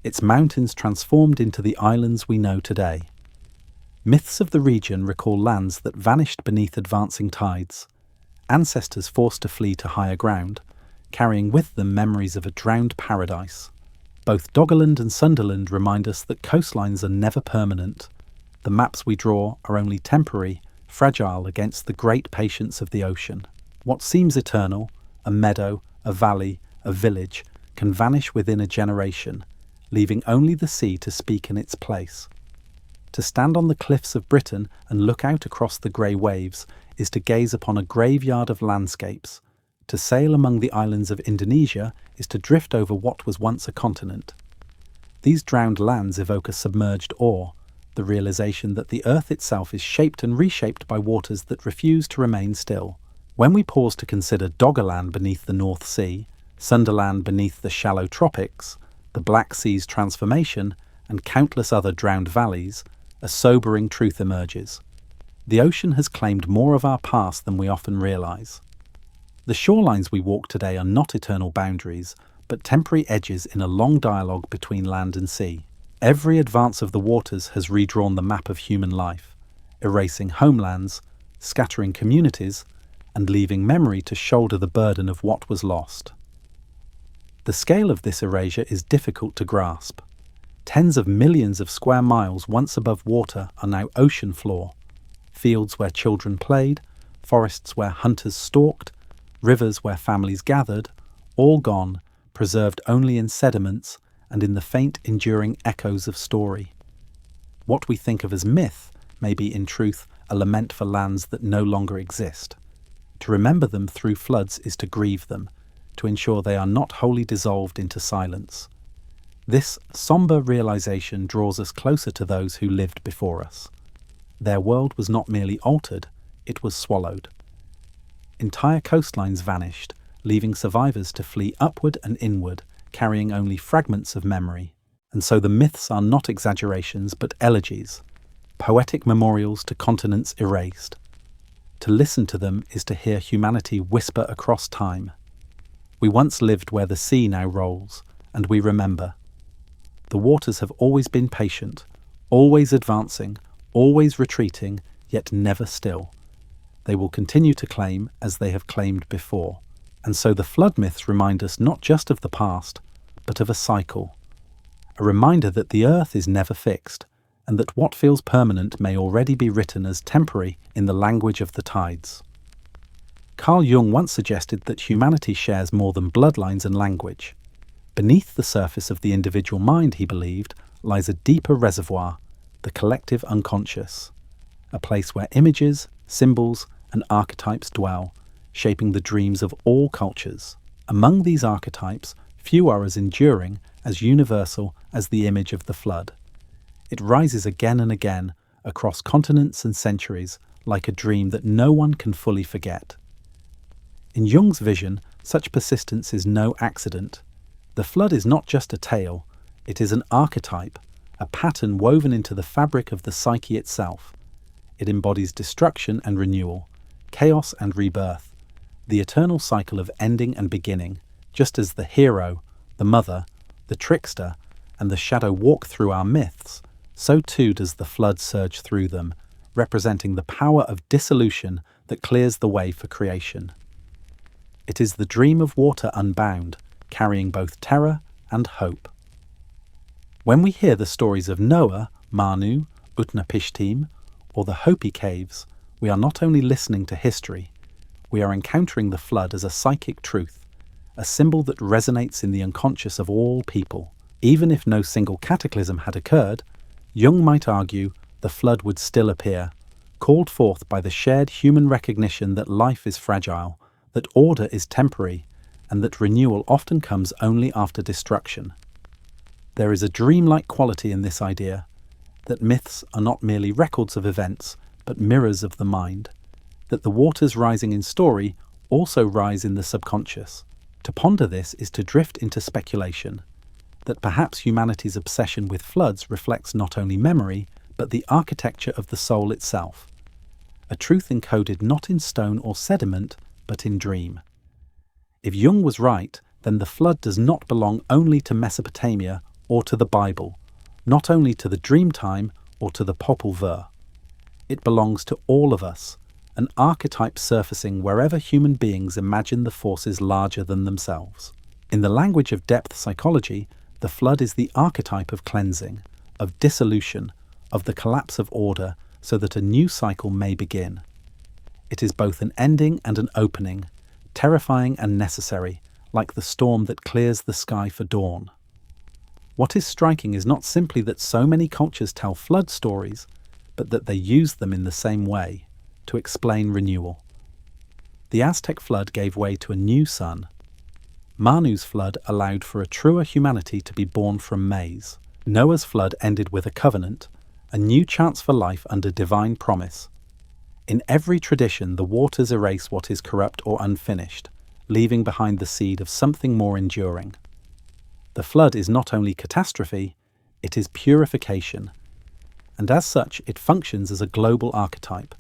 its mountains transformed into the islands we know today. Myths of the region recall lands that vanished beneath advancing tides, ancestors forced to flee to higher ground, carrying with them memories of a drowned paradise. Both Doggerland and Sundaland remind us that coastlines are never permanent. The maps we draw are only temporary, fragile against the great patience of the ocean. What seems eternal, a meadow, a valley, a village, can vanish within a generation, leaving only the sea to speak in its place. To stand on the cliffs of Britain and look out across the grey waves is to gaze upon a graveyard of landscapes. To sail among the islands of Indonesia is to drift over what was once a continent. These drowned lands evoke a submerged awe, the realization that the earth itself is shaped and reshaped by waters that refuse to remain still. When we pause to consider Doggerland beneath the North Sea, Sundaland beneath the shallow tropics, the Black Sea's transformation, and countless other drowned valleys, a sobering truth emerges. The ocean has claimed more of our past than we often realize. The shorelines we walk today are not eternal boundaries, but temporary edges in a long dialogue between land and sea. Every advance of the waters has redrawn the map of human life, erasing homelands, scattering communities, and leaving memory to shoulder the burden of what was lost. The scale of this erasure is difficult to grasp. Tens of millions of square miles once above water are now ocean floor. Fields where children played, forests where hunters stalked, rivers where families gathered, all gone, preserved only in sediments and in the faint enduring echoes of story. What we think of as myth may be in truth a lament for lands that no longer exist. To remember them through floods is to grieve them, to ensure they are not wholly dissolved into silence. This sombre realization draws us closer to those who lived before us. Their world was not merely altered, it was swallowed. Entire coastlines vanished, leaving survivors to flee upward and inward, carrying only fragments of memory. And so the myths are not exaggerations but elegies, poetic memorials to continents erased. To listen to them is to hear humanity whisper across time. We once lived where the sea now rolls, and we remember. The waters have always been patient, always advancing, always retreating, yet never still. They will continue to claim as they have claimed before. And so the flood myths remind us not just of the past, but of a cycle. A reminder that the earth is never fixed, and that what feels permanent may already be written as temporary in the language of the tides. Carl Jung once suggested that humanity shares more than bloodlines and language. Beneath the surface of the individual mind, he believed, lies a deeper reservoir, the collective unconscious, a place where images, symbols, and archetypes dwell, shaping the dreams of all cultures. Among these archetypes, few are as enduring, as universal as the image of the flood. It rises again and again, across continents and centuries, like a dream that no one can fully forget. In Jung's vision, such persistence is no accident. The flood is not just a tale, it is an archetype, a pattern woven into the fabric of the psyche itself. It embodies destruction and renewal, chaos and rebirth, the eternal cycle of ending and beginning, just as the hero, the mother, the trickster, and the shadow walk through our myths, so too does the flood surge through them, representing the power of dissolution that clears the way for creation. It is the dream of water unbound, carrying both terror and hope. When we hear the stories of Noah, Manu, Utnapishtim, or the Hopi caves, we are not only listening to history, we are encountering the flood as a psychic truth, a symbol that resonates in the unconscious of all people. Even if no single cataclysm had occurred, Jung might argue the flood would still appear, called forth by the shared human recognition that life is fragile, that order is temporary, and that renewal often comes only after destruction. There is a dreamlike quality in this idea, that myths are not merely records of events, but mirrors of the mind, that the waters rising in story also rise in the subconscious. To ponder this is to drift into speculation, that perhaps humanity's obsession with floods reflects not only memory, but the architecture of the soul itself, a truth encoded not in stone or sediment, but in dream. If Jung was right, then the flood does not belong only to Mesopotamia or to the Bible, not only to the Dreamtime or to the Popol Vuh. It belongs to all of us, an archetype surfacing wherever human beings imagine the forces larger than themselves. In the language of depth psychology, the flood is the archetype of cleansing, of dissolution, of the collapse of order so that a new cycle may begin. It is both an ending and an opening, terrifying and necessary, like the storm that clears the sky for dawn. What is striking is not simply that so many cultures tell flood stories, but that they use them in the same way, to explain renewal. The Aztec flood gave way to a new sun. Manu's flood allowed for a truer humanity to be born from maize. Noah's flood ended with a covenant, a new chance for life under divine promise. In every tradition, the waters erase what is corrupt or unfinished, leaving behind the seed of something more enduring. The flood is not only catastrophe, it is purification, and as such it functions as a global archetype,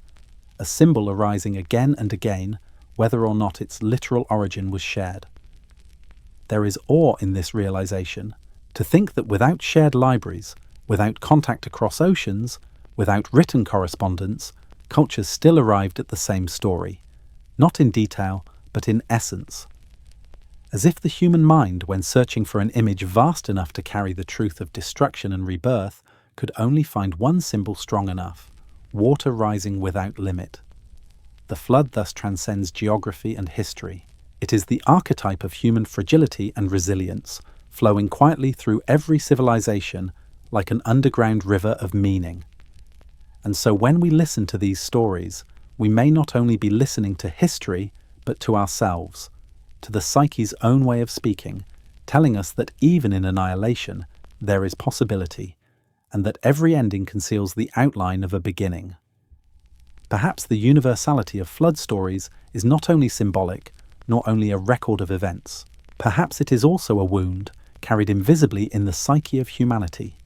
a symbol arising again and again, whether or not its literal origin was shared. There is awe in this realization, to think that without shared libraries, without contact across oceans, without written correspondence, cultures still arrived at the same story, not in detail, but in essence. As if the human mind, when searching for an image vast enough to carry the truth of destruction and rebirth, could only find one symbol strong enough: water rising without limit. The flood thus transcends geography and history. It is the archetype of human fragility and resilience, flowing quietly through every civilization like an underground river of meaning. And so when we listen to these stories, we may not only be listening to history, but to ourselves, to the psyche's own way of speaking, telling us that even in annihilation, there is possibility, and that every ending conceals the outline of a beginning. Perhaps the universality of flood stories is not only symbolic, nor only a record of events. Perhaps it is also a wound, carried invisibly in the psyche of humanity.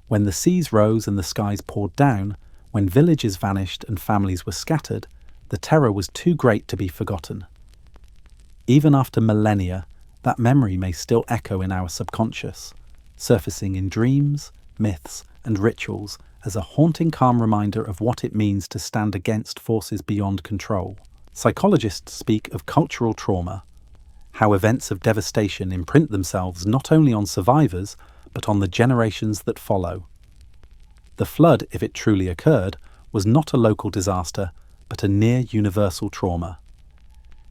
When the seas rose and the skies poured down, when villages vanished and families were scattered, the terror was too great to be forgotten. Even after millennia, that memory may still echo in our subconscious, surfacing in dreams, myths, and rituals as a haunting calm reminder of what it means to stand against forces beyond control. Psychologists speak of cultural trauma, how events of devastation imprint themselves not only on survivors, but on the generations that follow. The flood, if it truly occurred, was not a local disaster, but a near-universal trauma.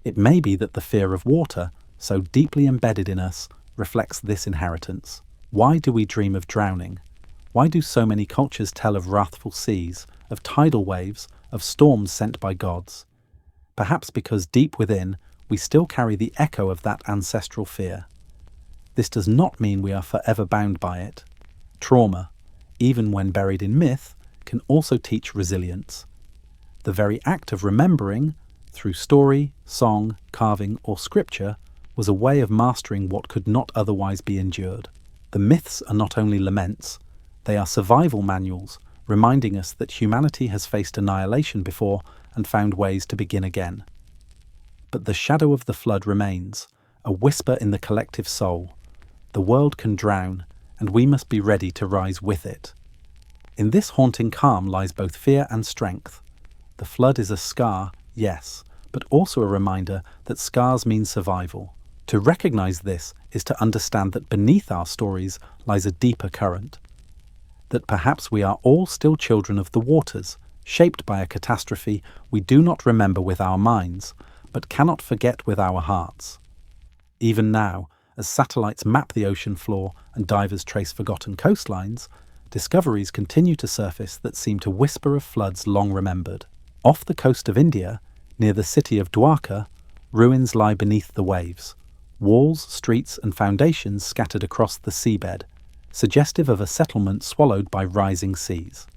It may be that the fear of water, so deeply embedded in us, reflects this inheritance. Why do we dream of drowning? Why do so many cultures tell of wrathful seas, of tidal waves, of storms sent by gods? Perhaps because deep within, we still carry the echo of that ancestral fear. This does not mean we are forever bound by it. Trauma, even when buried in myth, can also teach resilience. The very act of remembering, through story, song, carving, or scripture, was a way of mastering what could not otherwise be endured. The myths are not only laments, they are survival manuals, reminding us that humanity has faced annihilation before and found ways to begin again. But the shadow of the flood remains, a whisper in the collective soul. The world can drown, and we must be ready to rise with it. In this haunting calm lies both fear and strength. The flood is a scar, yes, but also a reminder that scars mean survival. To recognize this is to understand that beneath our stories lies a deeper current. That perhaps we are all still children of the waters, shaped by a catastrophe we do not remember with our minds, but cannot forget with our hearts. Even now, as satellites map the ocean floor and divers trace forgotten coastlines, discoveries continue to surface that seem to whisper of floods long remembered. Off the coast of India, near the city of Dwarka, ruins lie beneath the waves. Walls, streets and foundations scattered across the seabed, suggestive of a settlement swallowed by rising seas.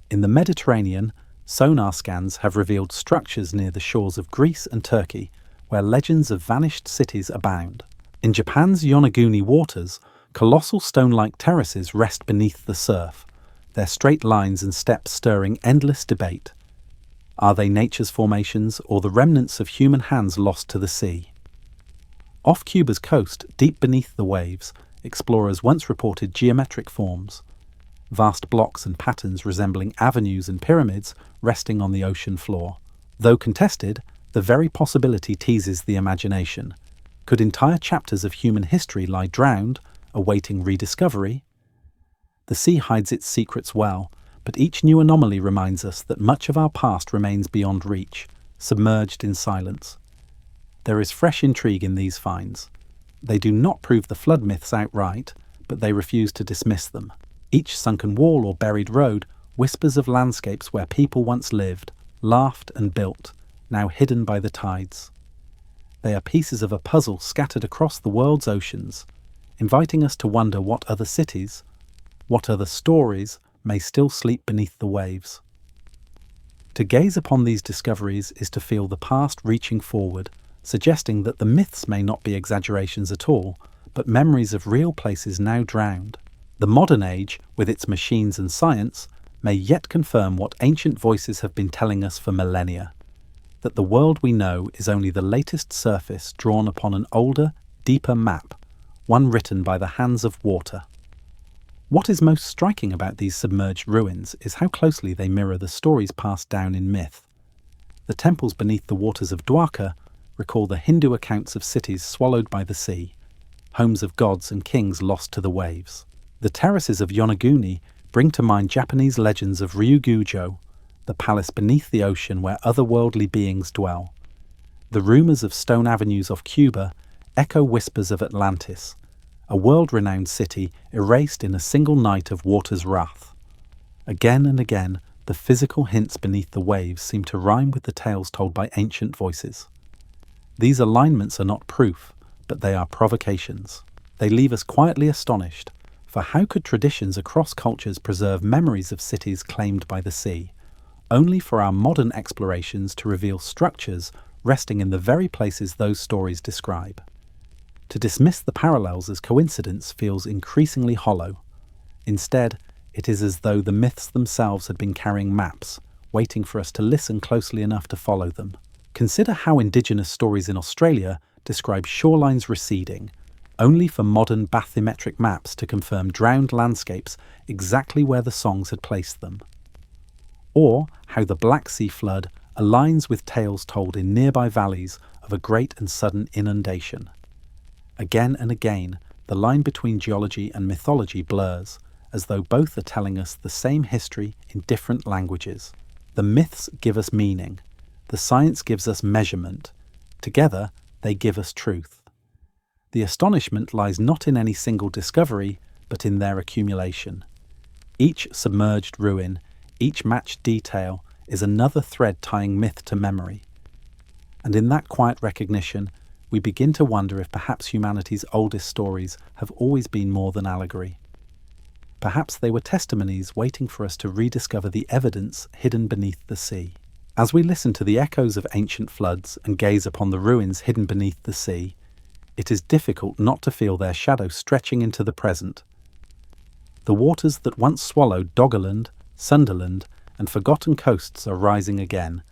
In the Mediterranean, sonar scans have revealed structures near the shores of Greece and Turkey, where legends of vanished cities abound. In Japan's Yonaguni waters, colossal stone-like terraces rest beneath the surf, their straight lines and steps stirring endless debate. Are they nature's formations or the remnants of human hands lost to the sea? Off Cuba's coast, deep beneath the waves, explorers once reported geometric forms, vast blocks and patterns resembling avenues and pyramids resting on the ocean floor. Though contested, the very possibility teases the imagination. Could entire chapters of human history lie drowned, awaiting rediscovery? The sea hides its secrets well, but each new anomaly reminds us that much of our past remains beyond reach, submerged in silence. There is fresh intrigue in these finds. They do not prove the flood myths outright, but they refuse to dismiss them. Each sunken wall or buried road whispers of landscapes where people once lived, laughed and built, now hidden by the tides. They are pieces of a puzzle scattered across the world's oceans, inviting us to wonder what other cities, what other stories may still sleep beneath the waves. To gaze upon these discoveries is to feel the past reaching forward, suggesting that the myths may not be exaggerations at all, but memories of real places now drowned. The modern age, with its machines and science, may yet confirm what ancient voices have been telling us for millennia, that the world we know is only the latest surface drawn upon an older, deeper map, one written by the hands of water. What is most striking about these submerged ruins is how closely they mirror the stories passed down in myth. The temples beneath the waters of Dwarka recall the Hindu accounts of cities swallowed by the sea, homes of gods and kings lost to the waves. The terraces of Yonaguni bring to mind Japanese legends of Ryugujo, the palace beneath the ocean where otherworldly beings dwell. The rumours of stone avenues off Cuba echo whispers of Atlantis, a world-renowned city erased in a single night of water's wrath. Again and again, the physical hints beneath the waves seem to rhyme with the tales told by ancient voices. These alignments are not proof, but they are provocations. They leave us quietly astonished, for how could traditions across cultures preserve memories of cities claimed by the sea, only for our modern explorations to reveal structures resting in the very places those stories describe? To dismiss the parallels as coincidence feels increasingly hollow. Instead, it is as though the myths themselves had been carrying maps, waiting for us to listen closely enough to follow them. Consider how Indigenous stories in Australia describe shorelines receding, only for modern bathymetric maps to confirm drowned landscapes exactly where the songs had placed them. Or how the Black Sea flood aligns with tales told in nearby valleys of a great and sudden inundation. Again and again, the line between geology and mythology blurs, as though both are telling us the same history in different languages. The myths give us meaning, the science gives us measurement. Together, they give us truth. The astonishment lies not in any single discovery, but in their accumulation. Each submerged ruin, each matched detail, is another thread tying myth to memory. And in that quiet recognition, we begin to wonder if perhaps humanity's oldest stories have always been more than allegory. Perhaps they were testimonies waiting for us to rediscover the evidence hidden beneath the sea. As we listen to the echoes of ancient floods and gaze upon the ruins hidden beneath the sea, it is difficult not to feel their shadow stretching into the present. The waters that once swallowed Doggerland, Sundaland, and forgotten coasts are rising again,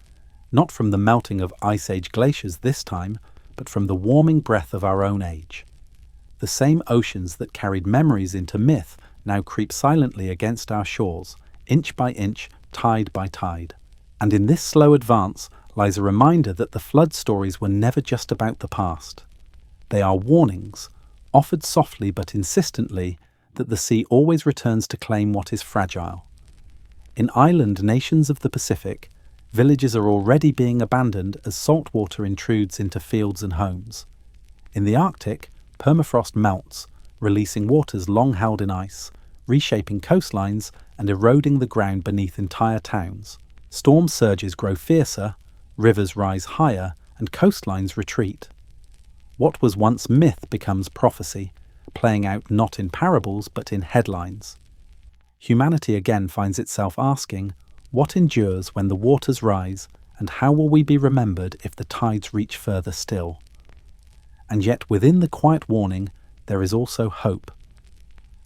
not from the melting of Ice Age glaciers this time, but from the warming breath of our own age. The same oceans that carried memories into myth now creep silently against our shores, inch by inch, tide by tide. And in this slow advance lies a reminder that the flood stories were never just about the past. They are warnings, offered softly but insistently, that the sea always returns to claim what is fragile. In island nations of the Pacific, villages are already being abandoned as salt water intrudes into fields and homes. In the Arctic, permafrost melts, releasing waters long held in ice, reshaping coastlines and eroding the ground beneath entire towns. Storm surges grow fiercer, rivers rise higher, and coastlines retreat. What was once myth becomes prophecy, playing out not in parables but in headlines. Humanity again finds itself asking, what endures when the waters rise, and how will we be remembered if the tides reach further still? And yet within the quiet warning, there is also hope.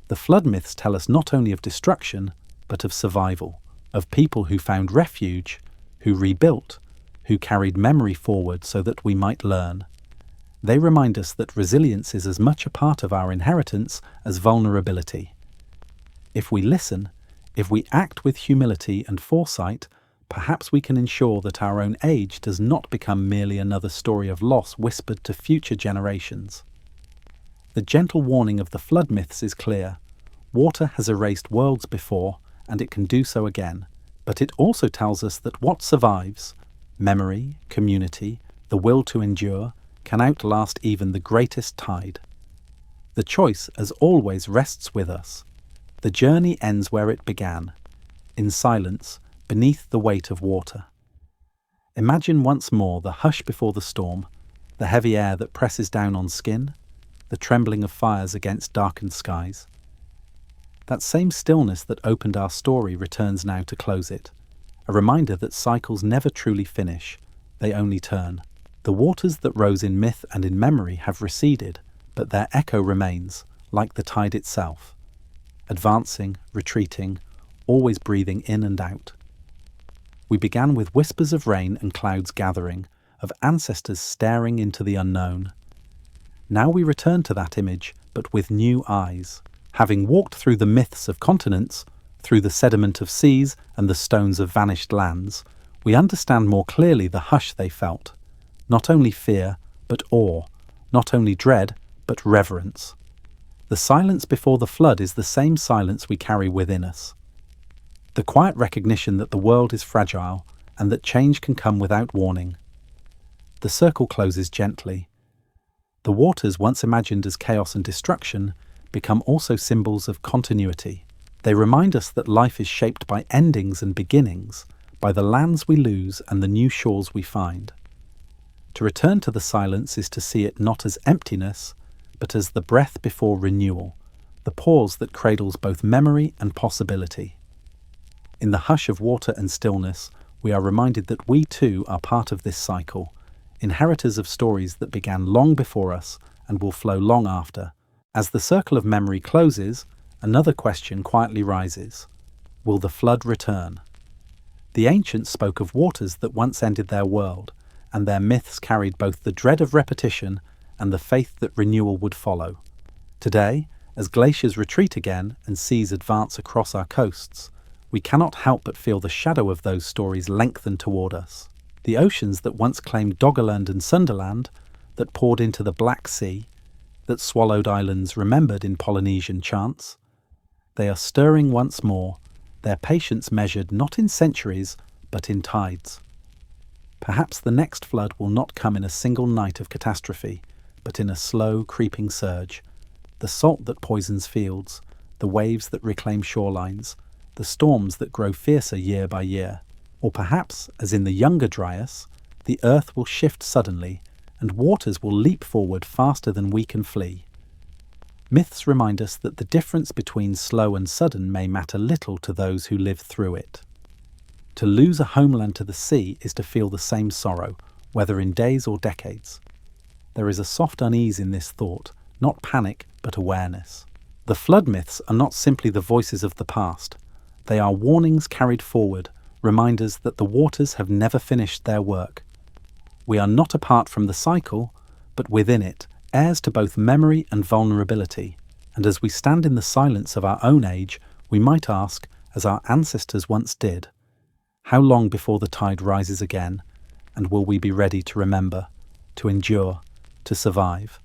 The flood myths tell us not only of destruction, but of survival, of people who found refuge, who rebuilt, who carried memory forward so that we might learn. They remind us that resilience is as much a part of our inheritance as vulnerability. If we listen, if we act with humility and foresight, perhaps we can ensure that our own age does not become merely another story of loss whispered to future generations. The gentle warning of the flood myths is clear. Water has erased worlds before, and it can do so again. But it also tells us that what survives, memory, community, the will to endure, can outlast even the greatest tide. The choice, as always, rests with us. The journey ends where it began, in silence, beneath the weight of water. Imagine once more the hush before the storm, the heavy air that presses down on skin, the trembling of fires against darkened skies. That same stillness that opened our story returns now to close it, a reminder that cycles never truly finish, they only turn. The waters that rose in myth and in memory have receded, but their echo remains, like the tide itself, advancing, retreating, always breathing in and out. We began with whispers of rain and clouds gathering, of ancestors staring into the unknown. Now we return to that image, but with new eyes. Having walked through the myths of continents, through the sediment of seas and the stones of vanished lands, we understand more clearly the hush they felt. Not only fear, but awe. Not only dread, but reverence. The silence before the flood is the same silence we carry within us. The quiet recognition that the world is fragile and that change can come without warning. The circle closes gently. The waters, once imagined as chaos and destruction, become also symbols of continuity. They remind us that life is shaped by endings and beginnings, by the lands we lose and the new shores we find. To return to the silence is to see it not as emptiness, but as the breath before renewal, the pause that cradles both memory and possibility. In the hush of water and stillness, we are reminded that we too are part of this cycle, inheritors of stories that began long before us and will flow long after. As the circle of memory closes, another question quietly rises. Will the flood return? The ancients spoke of waters that once ended their world, and their myths carried both the dread of repetition and the faith that renewal would follow. Today, as glaciers retreat again and seas advance across our coasts, we cannot help but feel the shadow of those stories lengthen toward us. The oceans that once claimed Doggerland and Sundaland, that poured into the Black Sea, that swallowed islands remembered in Polynesian chants, they are stirring once more, their patience measured not in centuries, but in tides. Perhaps the next flood will not come in a single night of catastrophe, but in a slow, creeping surge. The salt that poisons fields, the waves that reclaim shorelines, the storms that grow fiercer year by year. Or perhaps, as in the Younger Dryas, the earth will shift suddenly, and waters will leap forward faster than we can flee. Myths remind us that the difference between slow and sudden may matter little to those who live through it. To lose a homeland to the sea is to feel the same sorrow, whether in days or decades. there is a soft unease in this thought, not panic, but awareness. The flood myths are not simply the voices of the past. They are warnings carried forward, reminders that the waters have never finished their work. We are not apart from the cycle, but within it, heirs to both memory and vulnerability. And as we stand in the silence of our own age, we might ask, as our ancestors once did, how long before the tide rises again, and will we be ready to remember, to endure, to survive?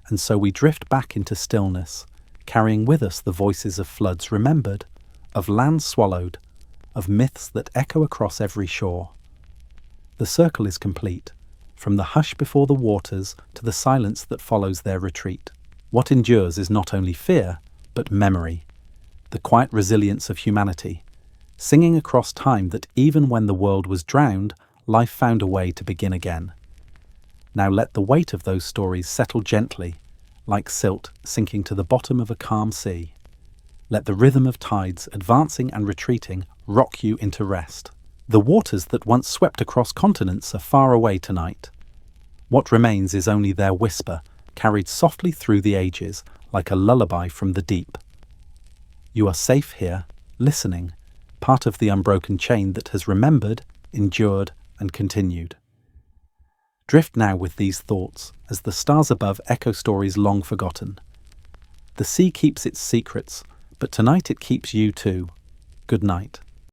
And so we drift back into stillness, carrying with us the voices of floods remembered, of lands swallowed, of myths that echo across every shore. The circle is complete, from the hush before the waters to the silence that follows their retreat. What endures is not only fear, but memory, the quiet resilience of humanity, singing across time that even when the world was drowned, life found a way to begin again. Now let the weight of those stories settle gently, like silt sinking to the bottom of a calm sea. Let the rhythm of tides, advancing and retreating, rock you into rest. The waters that once swept across continents are far away tonight. What remains is only their whisper, carried softly through the ages, like a lullaby from the deep. You are safe here, listening, part of the unbroken chain that has remembered, endured, and continued. Drift now with these thoughts, as the stars above echo stories long forgotten. The sea keeps its secrets, but tonight it keeps you too. Good night.